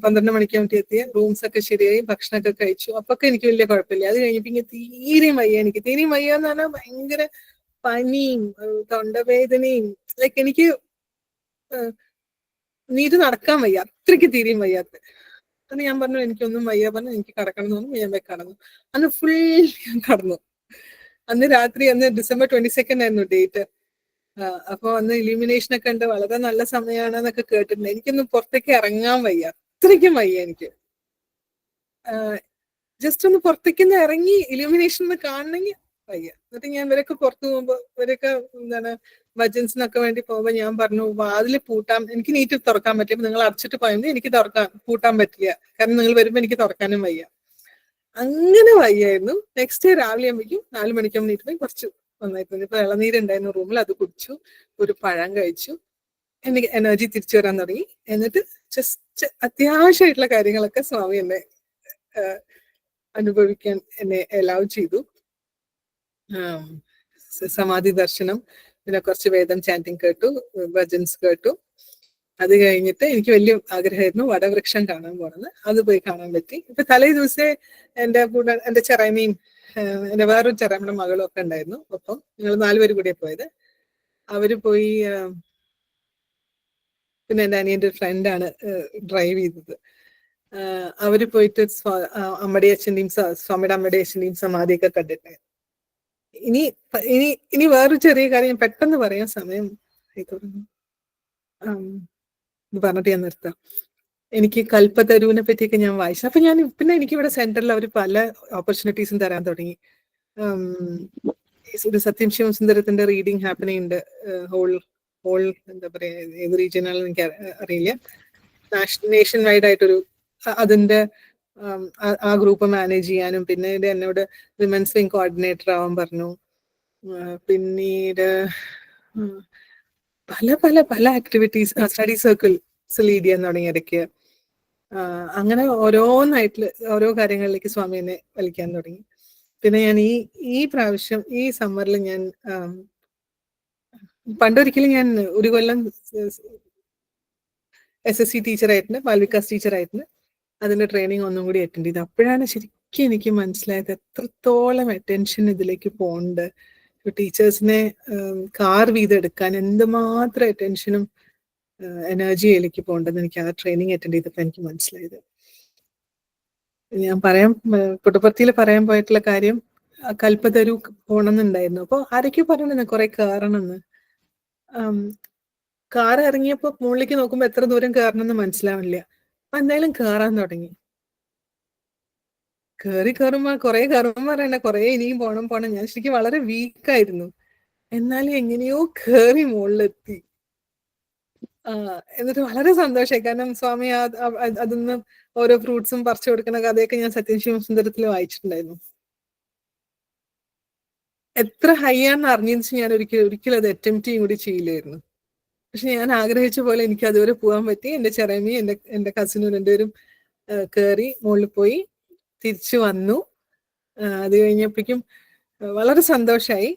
12 മണിക്ക് എത്തിയ റൂംസ് ഒക്കെ ശരിയായി, ഭക്ഷണമൊക്കെ കഴിച്ചു. അപ്പൊക്കെ എനിക്ക് വലിയ കുഴപ്പമില്ല. അത് കഴിഞ്ഞപ്പോ ഇങ്ങനെ തീരെയും വയ്യ. എനിക്ക് തീരെയും വയ്യ എന്ന് പറഞ്ഞാൽ ഭയങ്കര പനിയും തൊണ്ടവേദനയും. ലൈക്ക് എനിക്ക് നീര് നടക്കാൻ വയ്യ, അത്രയ്ക്ക് തീരെയും വയ്യാത്ത. അന്ന് ഞാൻ പറഞ്ഞു എനിക്കൊന്നും വയ്യ, പറഞ്ഞു എനിക്ക് കടക്കണം എന്ന് പറഞ്ഞു. ഞാൻ പോയി കടന്നു. അന്ന് ഫുൾ ഞാൻ കടന്നു. അന്ന് രാത്രി, അന്ന് ഡിസംബർ 22 ആയിരുന്നു ഡേറ്റ്. അപ്പൊ അന്ന് ഇലൂമിനേഷൻ ഒക്കെ ഉണ്ട്, വളരെ നല്ല സമയമാണെന്നൊക്കെ കേട്ടിട്ടുണ്ട്. എനിക്കൊന്നും പുറത്തേക്ക് ഇറങ്ങാൻ വയ്യ, അത്രയ്ക്കും വയ്യ എനിക്ക്. ജസ്റ്റ് ഒന്ന് പുറത്തേക്ക് ഇറങ്ങി ഇലൂമിനേഷൻ ഒന്ന് കാണണമെങ്കിൽ വയ്യ. എന്നിട്ട് ഞാൻ ഇവരൊക്കെ പുറത്തു പോകുമ്പോ ഇവരൊക്കെ എന്താണ് ഭജൻസിനൊക്കെ വേണ്ടി പോകുമ്പോ ഞാൻ പറഞ്ഞു വാതില് പൂട്ടാൻ എനിക്ക് നീറ്റ് തുറക്കാൻ പറ്റും, നിങ്ങൾ അടച്ചിട്ട് പോയത് എനിക്ക് പൂട്ടാൻ പറ്റില്ല, കാരണം നിങ്ങൾ വരുമ്പോ എനിക്ക് തുറക്കാനും വയ്യ. അങ്ങനെ വയ്യായിരുന്നു. നെക്സ്റ്റ് ഡേ രാവിലെ ആകുമ്പോഴേക്കും 4 മണിക്കാകുമ്പോൾ നീറ്റ് പോയി കുറച്ച് നന്നായിട്ട് ഇപ്പൊ ഇളനീരുണ്ടായിരുന്നു റൂമിൽ, അത് കുടിച്ചു, ഒരു പഴം കഴിച്ചു, എനിക്ക് എനർജി തിരിച്ചു വരാൻ തുടങ്ങി. എന്നിട്ട് ജസ്റ്റ് അത്യാവശ്യമായിട്ടുള്ള കാര്യങ്ങളൊക്കെ സ്വാമി എന്നെ അനുഭവിക്കാൻ എന്നെ അലൗ ചെയ്തു. സമാധി ദർശനം, പിന്നെ കുറച്ച് വേദം ചാന്റിങ് കേട്ടു, ഭജൻസ് കേട്ടു. അത് കഴിഞ്ഞിട്ട് എനിക്ക് വലിയ ആഗ്രഹമായിരുന്നു വടവൃക്ഷം കാണാൻ പോണെന്ന്. അത് പോയി കാണാൻ പറ്റി. ഇപ്പൊ തലേ ദിവസേ എന്റെ കൂടെ എന്റെ ചെറായ്മയും എന്റെ വേറൊരു ചെറായ്മയുടെ മകളും ഒക്കെ ഉണ്ടായിരുന്നു. അപ്പം ഞങ്ങൾ 4 പേര് കൂടിയാണ് പോയത്. അവര് പോയി. പിന്നെ എന്റെ അനിയന്റെ ഒരു ഫ്രണ്ടാണ് ഡ്രൈവ് ചെയ്തത്. അവര് പോയിട്ട് അമ്മയുടെ അച്ഛൻ്റെയും സ്വാമിയുടെ അമ്മയുടെ അച്ഛൻ്റെയും സമാധിയൊക്കെ കണ്ടിട്ട് ഇനി ഇനി ഇനി വേറൊരു ചെറിയ കാര്യം പെട്ടെന്ന് പറയാൻ സമയം പറഞ്ഞിട്ട് ഞാൻ നിർത്താം. എനിക്ക് കൽപ്പതരുവിനെ പറ്റിയൊക്കെ ഞാൻ വായിച്ചു. അപ്പൊ ഞാൻ പിന്നെ എനിക്ക് ഇവിടെ സെന്ററിൽ അവർ പല ഓപ്പർച്യൂണിറ്റീസും തരാൻ തുടങ്ങി. ഒരു സത്യം ശിവസുന്ദരത്തിന്റെ റീഡിങ് ഹാപ്പനിങ് ഉണ്ട്. ഹോൾ എന്താ പറയാ ഏത് റീജിയനാണെന്ന് എനിക്ക് അറിയില്ല. നേഷൻ വൈഡ് ആയിട്ടൊരു അതിന്റെ ആ ഗ്രൂപ്പ് മാനേജ് ചെയ്യാനും, പിന്നെ എന്നോട് വിമൻസ് വിങ് കോർഡിനേറ്റർ ആവാൻ പറഞ്ഞു. പിന്നീട് പല പല പല ആക്ടിവിറ്റീസ്, സ്റ്റഡി സർക്കിൾസ് ലീഡ് ചെയ്യാൻ തുടങ്ങി ഇടയ്ക്ക്. അങ്ങനെ ഓരോന്നായിട്ട് ഓരോ കാര്യങ്ങളിലേക്ക് സ്വാമി എന്നെ വലിക്കാൻ തുടങ്ങി. പിന്നെ ഞാൻ ഈ പ്രാവശ്യം ഈ സമ്മറിൽ ഞാൻ പണ്ടൊരിക്കലും ഞാൻ ഒരു കൊല്ലം SSC ടീച്ചറായിട്ടുണ്ട്, ബാൽവികാസ് ടീച്ചറായിട്ടുണ്ട്. അതിന്റെ ട്രെയിനിങ് ഒന്നും കൂടി അറ്റൻഡ് ചെയ്തു. അപ്പോഴാണ് ശരിക്കും എനിക്ക് മനസ്സിലായത് എത്രത്തോളം അറ്റൻഷൻ ഇതിലേക്ക് പോകുന്നുണ്ട്. ടീച്ചേഴ്സിനെ കാർവ് ചെയ്തെടുക്കാൻ എന്തുമാത്രം അറ്റൻഷനും എനർജിയിലേക്ക് പോകണ്ടെന്ന് എനിക്ക് ആ ട്രെയിനിങ് അറ്റൻഡ് ചെയ്തപ്പോൾ എനിക്ക് മനസ്സിലായത്. ഞാൻ പുട്ടപർത്തിയിൽ പറയാൻ പോയിട്ടുള്ള കാര്യം കൽപ്പതരു പോണമെന്നുണ്ടായിരുന്നു. അപ്പൊ ആരൊക്കെ പറയണെന്ന് കുറെ കയറണമെന്ന്. കാർ ഇറങ്ങിയപ്പോ മുകളിലേക്ക് നോക്കുമ്പോ എത്ര ദൂരം കയറണമെന്ന് മനസ്സിലാവില്ല. അപ്പൊ എന്തായാലും കയറാൻ തുടങ്ങി. കയറുമ്പോ പറയണ്ട കുറെ ഇനിയും പോണം. ഞാൻ ശരിക്കും വളരെ വീക്കായിരുന്നു. എന്നാലും എങ്ങനെയോ കയറി മുകളിലെത്തി. എന്നിട്ട് വളരെ സന്തോഷമായി. കാരണം സ്വാമി അതിന്ന് ഓരോ ഫ്രൂട്ട്സും പറിച്ചു കൊടുക്കുന്ന കഥയൊക്കെ ഞാൻ സത്യശിവസുന്ദരത്തിൽ വായിച്ചിട്ടുണ്ടായിരുന്നു. എത്ര ഹൈ ആണെന്ന് അറിഞ്ഞെന്ന് ഞാൻ ഒരിക്കലും അത് അറ്റംപ്റ്റ് കൂടി ചെയ്യില്ലായിരുന്നു. പക്ഷെ ഞാൻ ആഗ്രഹിച്ച പോലെ എനിക്ക് അതുവരെ പോകാൻ പറ്റി. എന്റെ ചെറിയമ്മയും എന്റെ കസിനും രണ്ടുപേരും കയറി മുകളിൽ പോയി തിരിച്ചു വന്നു. അത് കഴിഞ്ഞപ്പോഴേക്കും വളരെ സന്തോഷായി.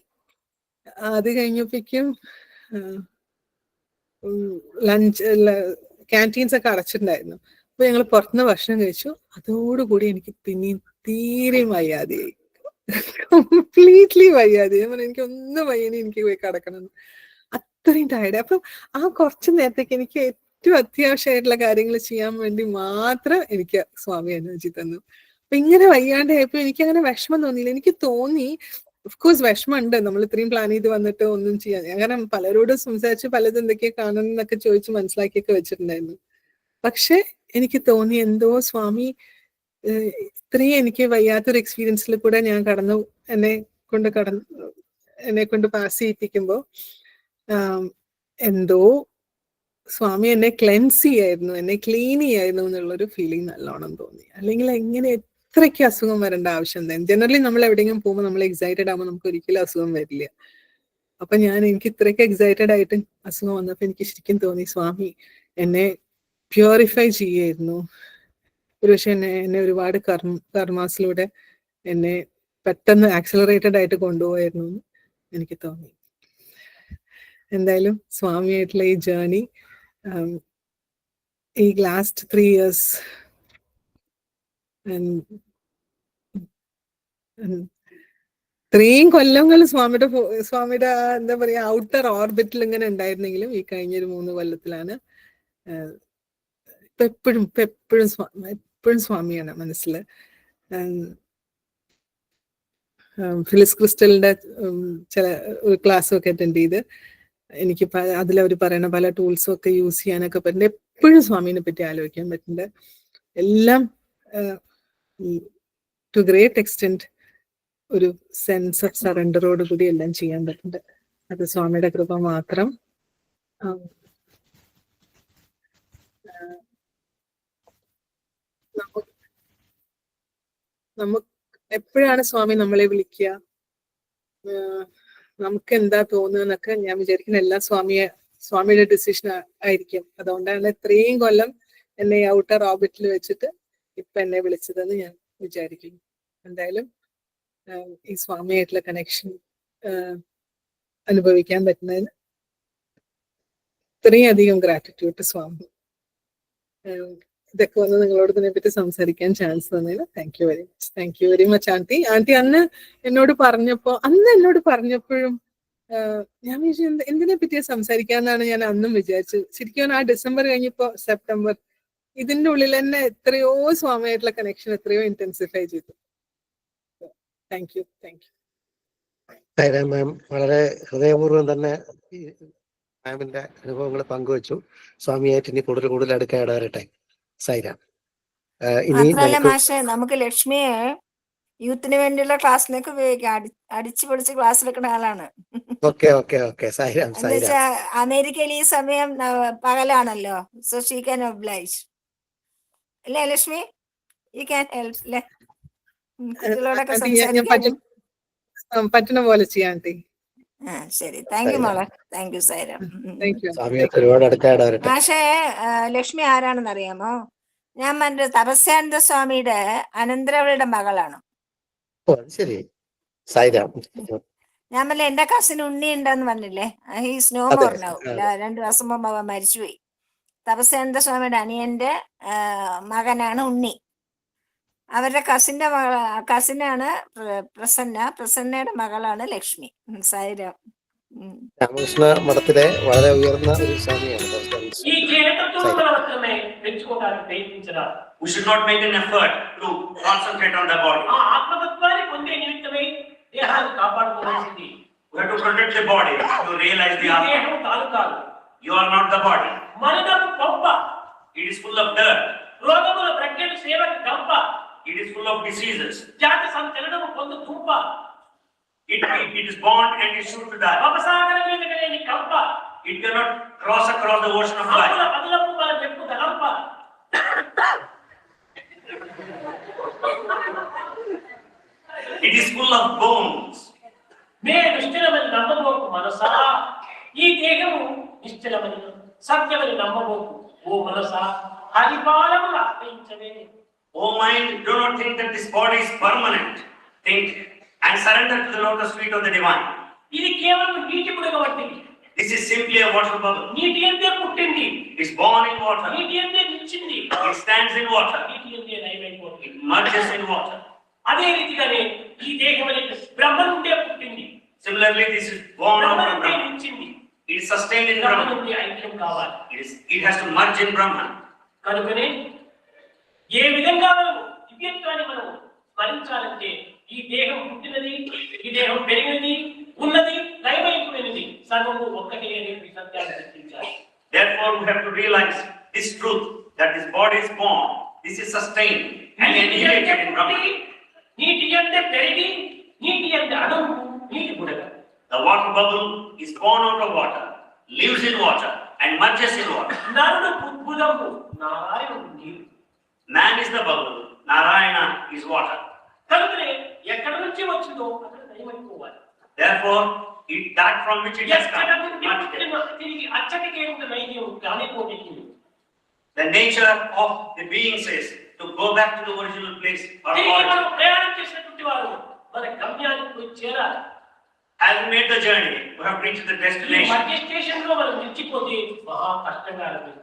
അത് കഴിഞ്ഞപ്പോഴേക്കും ലഞ്ച് ക്യാൻറ്റീൻസ് ഒക്കെ അടച്ചിട്ടുണ്ടായിരുന്നു. അപ്പൊ ഞങ്ങൾ പുറത്തുനിന്ന് ഭക്ഷണം കഴിച്ചു. അതോടുകൂടി എനിക്ക് പിന്നെയും തീരെ വയ്യാതെയായി, കംപ്ലീറ്റ്ലി വയ്യാതെയായി. എനിക്ക് ഒന്നും വയ്യനി എനിക്ക് പോയി കിടക്കണം, അത്രയും ടയർഡ്. അപ്പൊ ആ കുറച്ചു നേരത്തേക്ക് എനിക്ക് ഏറ്റവും അത്യാവശ്യമായിട്ടുള്ള കാര്യങ്ങൾ ചെയ്യാൻ വേണ്ടി മാത്രം എനിക്ക് സ്വാമി എനർജി തന്നു. അപ്പൊ ഇങ്ങനെ വയ്യാണ്ടായപ്പോ എനിക്ക് അങ്ങനെ വിഷമം തോന്നിയില്ല. എനിക്ക് തോന്നി ഓഫ്കോഴ്സ് വിഷമമുണ്ട്, നമ്മൾ ഇത്രയും പ്ലാൻ ചെയ്ത് വന്നിട്ട് ഒന്നും ചെയ്യാൻ. കാരണം പലരോടും സംസാരിച്ച് പലതും എന്തൊക്കെയാ കാണണം എന്നൊക്കെ ചോദിച്ച് മനസ്സിലാക്കിയൊക്കെ വെച്ചിട്ടുണ്ടായിരുന്നു. പക്ഷെ എനിക്ക് തോന്നി എന്തോ സ്വാമി ഇത്രയും എനിക്ക് വയ്യാത്തൊരു എക്സ്പീരിയൻസിൽ കൂടെ ഞാൻ എന്നെ കൊണ്ട് പാസ് ചെയ്യിപ്പിക്കുമ്പോ എന്തോ സ്വാമി എന്നെ ക്ലെൻസ് ചെയ്യായിരുന്നു, എന്നെ ക്ലീൻ ചെയ്യായിരുന്നു എന്നുള്ളൊരു ഫീലിംഗ് നല്ലോണം തോന്നി. അല്ലെങ്കിൽ എങ്ങനെ എത്രയ്ക്ക് അസുഖം വരേണ്ട ആവശ്യം എന്താ? ജനറലി നമ്മൾ എവിടെയെങ്കിലും പോകുമ്പോൾ നമ്മൾ എക്സൈറ്റഡ് ആകുമ്പോൾ നമുക്ക് ഒരിക്കലും അസുഖം വരില്ല. അപ്പൊ എനിക്ക് ഇത്രയ്ക്ക് എക്സൈറ്റഡ് ആയിട്ട് അസുഖം വന്നപ്പോ എനിക്ക് ശരിക്കും തോന്നി സ്വാമി എന്നെ പ്യൂരിഫൈ ചെയ്യായിരുന്നു. ഒരുപക്ഷെ എന്നെ ഒരുപാട് കർമാസിലൂടെ എന്നെ പെട്ടെന്ന് ആക്സിലറേറ്റഡ് ആയിട്ട് കൊണ്ടുപോയായിരുന്നു എന്ന് എനിക്ക് തോന്നി. എന്തായാലും സ്വാമിയായിട്ടുള്ള ഈ ജേർണി ഈ ലാസ്റ്റ് 3 years ഇത്രയും കൊല്ലങ്ങൾ സ്വാമിയുടെ എന്താ പറയാ ഔട്ടർ ഓർബിറ്റിൽ ഇങ്ങനെ ഉണ്ടായിരുന്നെങ്കിലും ഈ കഴിഞ്ഞൊരു 3 കൊല്ലത്തിലാണ് എപ്പോഴും സ്വാമിയാണ് മനസ്സിൽ. ഫിലിസ് ക്രിസ്റ്റലിന്റെ ചില ക്ലാസ്സും ഒക്കെ അറ്റൻഡ് ചെയ്ത് എനിക്ക് അതിലവർ പറയുന്ന പല ടൂൾസും ഒക്കെ യൂസ് ചെയ്യാനൊക്കെ പറ്റുന്നുണ്ട്. എപ്പോഴും സ്വാമിനെ പറ്റി ആലോചിക്കാൻ പറ്റുന്നുണ്ട്. എല്ലാം ടു ഗ്രേറ്റ് എക്സ്റ്റെന്റ് ഒരു സെൻസ് ഓഫ് സറണ്ടറോട് കൂടി എല്ലാം ചെയ്യാൻ പറ്റുന്നുണ്ട്. അത് സ്വാമിയുടെ കൃപ മാത്രം. നമുക്ക് എപ്പോഴാണ് സ്വാമി നമ്മളെ വിളിക്കുക, നമുക്ക് എന്താ തോന്നുന്നൊക്കെ ഞാൻ വിചാരിക്കുന്ന എല്ലാം സ്വാമിയുടെ ഡിസിഷൻ ആയിരിക്കും. അതുകൊണ്ടാണ് ഇത്രയും കൊല്ലം എന്നെ ഔട്ടർ ഓർബിറ്റിൽ വെച്ചിട്ട് ഇപ്പൊ എന്നെ വിളിച്ചതെന്ന് ഞാൻ വിചാരിക്കുന്നു. എന്തായാലും ഈ സ്വാമിയായിട്ടുള്ള കണക്ഷൻ അനുഭവിക്കാൻ പറ്റുന്നതിന് ഇത്രയും അധികം ഗ്രാറ്റിറ്റ്യൂഡ് സ്വാമി. ഇതൊക്കെ വന്ന് നിങ്ങളോട് ഇതിനെപ്പറ്റി സംസാരിക്കാൻ ചാൻസ് തന്നതിന് thank you very much. Thank you very much aunty. Aunty അന്ന് എന്നോട് പറഞ്ഞപ്പോഴും ഞാൻ വിചാരിച്ചു എന്തിനെ പറ്റിയാ സംസാരിക്കാന്നാണ് ഞാൻ അന്നും വിചാരിച്ചത്. ശരിക്കും ആ ഡിസംബർ കഴിഞ്ഞപ്പോ സെപ്റ്റംബർ ഇതിന്റെ ഉള്ളിൽ തന്നെ എത്രയോ സ്വാമിയായിട്ടുള്ള കണക്ഷൻ എത്രയോ ഇന്റൻസിഫൈ ചെയ്തു. Thank you. മാം വളരെ ഹൃദയപൂർവ്വം തന്നെ മാമിന്റെ അനുഭവങ്ങൾ പങ്കുവച്ചു. സ്വാമിയായിട്ട് ഇനി കൂടുതൽ അടുക്കാൻ ഇടവരട്ടെ. സൈറാം. മാത്രല്ല മാഷെ, നമുക്ക് ലക്ഷ്മിയെ യൂത്തിന് വേണ്ടിയുള്ള ക്ലാസ്സിലേക്ക് ഉപയോഗിക്കാം. അടിച്ചു പൊളിച്ച് ക്ലാസ് എടുക്കുന്ന ആളാണ്. എന്നുവെച്ചാ അമേരിക്കയിൽ ഈ സമയം പകലാണല്ലോ. സോ ഷീ ക്യാൻ ഒബ്ലൈജ് അല്ലേ ലക്ഷ്മി? യു ക്യാൻ ഹെൽപ്പ് അല്ലേ കുട്ടികളോടൊക്കെ സംസാരിക്കാൻ പറ്റുന്ന പോലെ ചെയ്യാൻ. ശരി, താങ്ക് യു മോളെ. Thank you Sairam. പക്ഷേ ലക്ഷ്മി ആരാണെന്ന് അറിയാമോ? ഞാൻ പറഞ്ഞ തപസ്യാനന്ദ സ്വാമിയുടെ അനന്തരവളുടെ മകളാണ്. ഞാൻ പറഞ്ഞ എന്റെ കസിൻ ഉണ്ണി ഉണ്ടെന്ന് പറഞ്ഞില്ലേ, ഈ സ്നോ മോർണോ 2 ദിവസം മുമ്പ് അവൻ മരിച്ചുപോയി. തപസ്യാനന്ദ സ്വാമിയുടെ അനിയന്റെ മകനാണ് ഉണ്ണി. അവരുടെ കസിനാണ് പ്രസന്നയുടെ മകളാണ് ലക്ഷ്മി. സായിരാം. രാമകൃഷ്ണ മഠത്തിലെ വളരെ ഉയർന്ന ഒരു സ്വാമിയാണ്. We should not make an effort to concentrate on the body. We have to protect the body to realize the Atma. You are not the body. It is full of dirt. It is full of diseases. It is born and it should to die. It cannot cross across the ocean of life. It is full of bones. Oh mind, do not think that this body is permanent. Think and surrender to the lotus feet of the divine. This is simply a water bubble. It is born in water. It stands in water. It merges in water. Similarly, this is born out of Brahman. It is sustained in Brahman. It has to merge in Brahman. ఏ విధంగా దివ్యత్వాన్ని మనం స్మరించాలంటే ఈ దేహం పుట్టినది, ఈ దేహం పెరిగినది, ఉన్నది, లయమైపోయినది సర్వము ఒక్కటే అనే సత్యాన్ని గుర్తించాలి. Therefore, we have to realize this truth that this body is born, this is sustained and annihilated in Brahman. నీటి యందే పెరిగి నీటి యందే అణువు నీటి బుడగ. The water bubble is born out of water, lives in water and merges in water. నరుడు బుద్భుదము నారాయణుడు నీరు. Man is the bubble, Narayana is water. కనుకనే ఎక్కడి నుంచి వచ్చిందో అక్కడ లయమైపోవాలి. Therefore, that from which it has come. తిరిగి అచ్చటికి ఏమిటి నైద్యం కానిపోతే The nature of the being says to go back to the original place or origin. ప్రయాణం చేసినటువంటి వారు మన గమ్యానికి పోయి చేరాలి. Having made the journey, we have reached the destination. మధ్య స్టేషన్ లో మనం నిలిచిపోతే మహా కష్టంగా అనిపిస్తాం.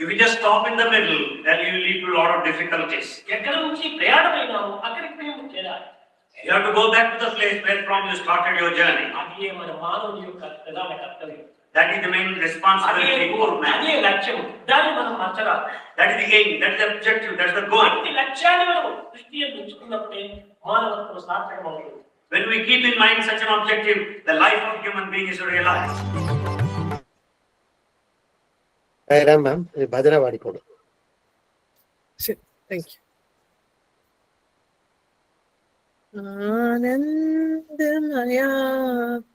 If you just stop in the middle, then you will lead to a lot of difficulties. ఎక్కడి నుంచి ప్రయాణమైనామో అక్కడికి మేము చేరాలి. You have to go back to the place where from you started your journey. అదే మన మానవుని యొక్క ప్రధాన కర్తవ్యం. That is the main responsibility for man. అదే లక్ష్యం. దాన్ని మనం మర్చరాదు. That is the aim, that is the objective, that is the goal. ఈ లక్ష్యాన్ని మనం దృష్టిలో ఉంచుకున్నప్పుడే మానవత్వం సార్థకమవుతుంది. When we keep in mind such an objective, the life of human being is realized. മാം ഭജന പാടിക്കോളൂ. Thank you. आनंदमया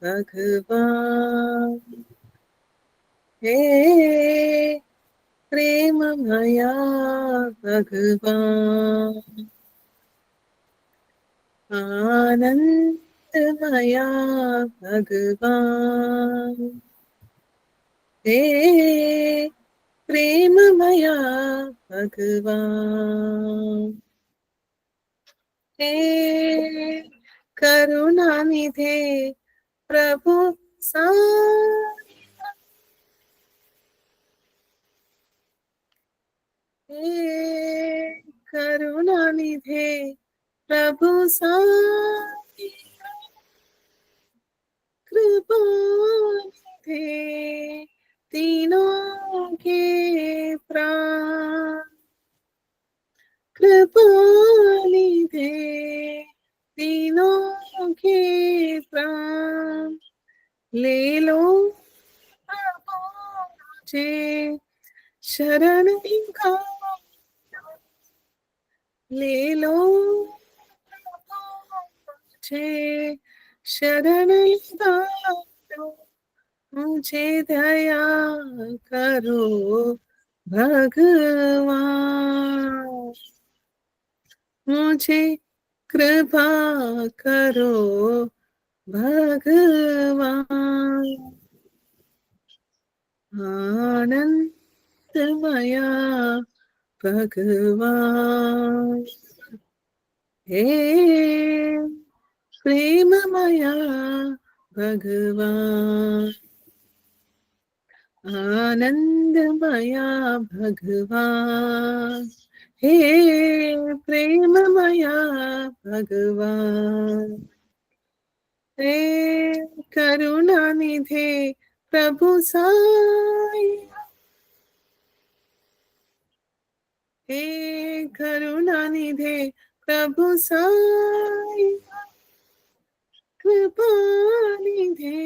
भगवान हे प्रेममया भगवान आनंदमया भगवान हे प्रेममया भगवान हे करुणानिधे प्रभु हे करुणानिधे प्रभु कृपानिधे तीनों के प्राण कृपानिधे तीनों के प्राण ले लो प्रभु मुझे शरण का ले लो प्रभु मुझे शरण का मुझे दया करो भगवान मुझे कृपा करो भगवान आनंदमया भगवान हे प्रेममया भगवान आनंदमया भगवान हे प्रेममया भगवान हे करुणानिधे प्रभु साई हे करुणानिधे प्रभु साई कृपानिधे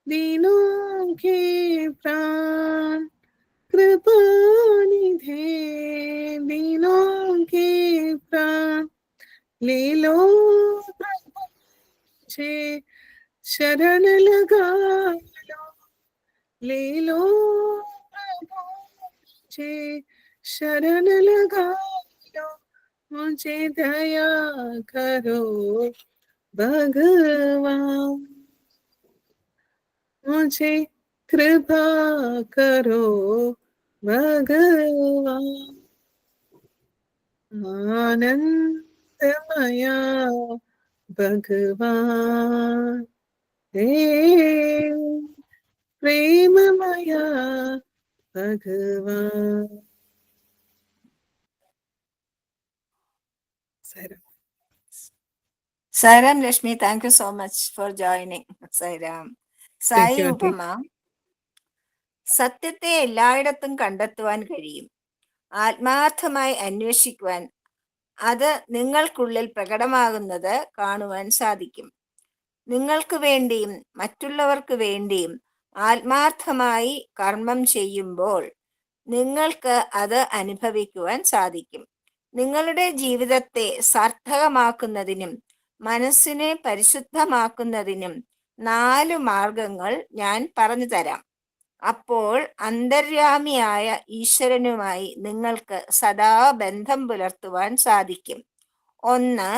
दीनों के प्राण कृपानिधे दीनों के प्राण ले लो प्रभु मुझे शरण लगा लो ले लो प्रभु मुझे शरण लगा लो मुझे दया करो भगवान मुझे कृपा करो भगवान आनंदमया भगवान हे प्रेममया भगवान Sairam Rashmi, thank you so much for joining. Sairam. Thank you, Sai Aunty. Upama, സത്യത്തെ എല്ലായിടത്തും കണ്ടെത്തുവാൻ കഴിയും. ആത്മാർത്ഥമായി അന്വേഷിക്കുവാൻ അത് നിങ്ങൾക്കുള്ളിൽ പ്രകടമാകുന്നത് കാണുവാൻ സാധിക്കും. നിങ്ങൾക്ക് വേണ്ടിയും മറ്റുള്ളവർക്ക് വേണ്ടിയും ആത്മാർത്ഥമായി കർമ്മം ചെയ്യുമ്പോൾ നിങ്ങൾക്ക് അത് അനുഭവിക്കുവാൻ സാധിക്കും. നിങ്ങളുടെ ജീവിതത്തെ സാർത്ഥകമാക്കുന്നതിനും മനസ്സിനെ പരിശുദ്ധമാക്കുന്നതിനും 4 മാർഗങ്ങൾ ഞാൻ പറഞ്ഞു തരാം. അപ്പോൾ അന്തര്യാമിയായ ഈശ്വരനുമായി നിങ്ങൾക്ക് സദാ ബന്ധം പുലർത്തുവാൻ സാധിക്കും. 1.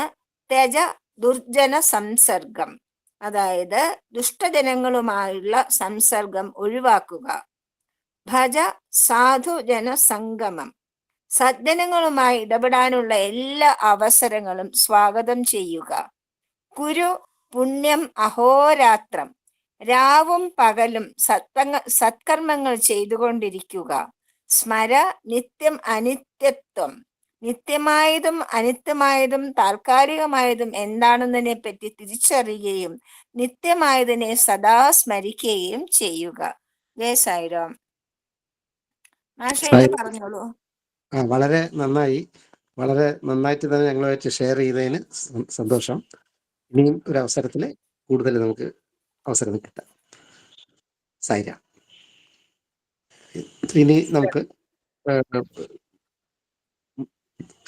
ത്യജ ദുർജന സംസർഗം, അതായത് ദുഷ്ടജനങ്ങളുമായുള്ള സംസർഗം ഒഴിവാക്കുക. ഭജ സാധുജന സംഗമം, സജ്ജനങ്ങളുമായി ഇടപെടാനുള്ള എല്ലാ അവസരങ്ങളും സ്വാഗതം ചെയ്യുക. കുരു പുണ്യം അഹോരാത്രം, രാവും പകലും സത്കർമ്മങ്ങൾ ചെയ്തുകൊണ്ടിരിക്കുക. സ്മര നിത്യം അനിത്യത്വം, നിത്യമായതും അനിത്യമായതും താൽക്കാലികമായതും എന്താണെന്നതിനെ പറ്റി തിരിച്ചറിയുകയും നിത്യമായതിനെ സദാ സ്മരിക്കുകയും ചെയ്യുക. ജയ സായിരാം. മാഷേ പറഞ്ഞോളൂ. വളരെ നന്നായി, വളരെ നന്നായിട്ട് തന്നെ ഞങ്ങളുമായിട്ട് ഷെയർ ചെയ്തതിന് സന്തോഷം. ഇനിയും ഒരു അവസരത്തിൽ കൂടുതൽ നമുക്ക് അവസരം കിട്ടാം. സായിരാം. ഇനി നമുക്ക്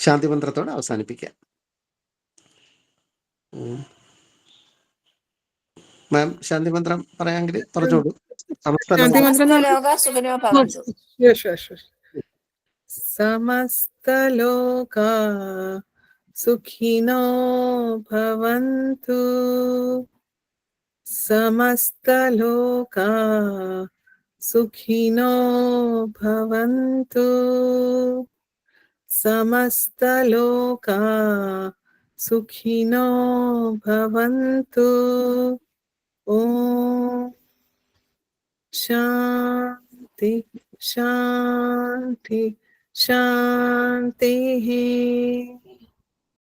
ശാന്തി മന്ത്രത്തോടെ അവസാനിപ്പിക്കാം. മാം ശാന്തി മന്ത്രം പറയാമെങ്കിൽ പറഞ്ഞോളൂ. ശാന്തി മന്ത്രം സമസ്ത ലോക സുഖിനോ ഭവന്തു. സമസ്തലോകാ സുഖിനോ ഭവന്തു. സമസ്തലോകാ സുഖിനോ ഭവന്തു. സമസ്തലോകാ സുഖിനോ ഭവന്തു. ഓം ശാന്തി ശാന്തി ശാന്തി.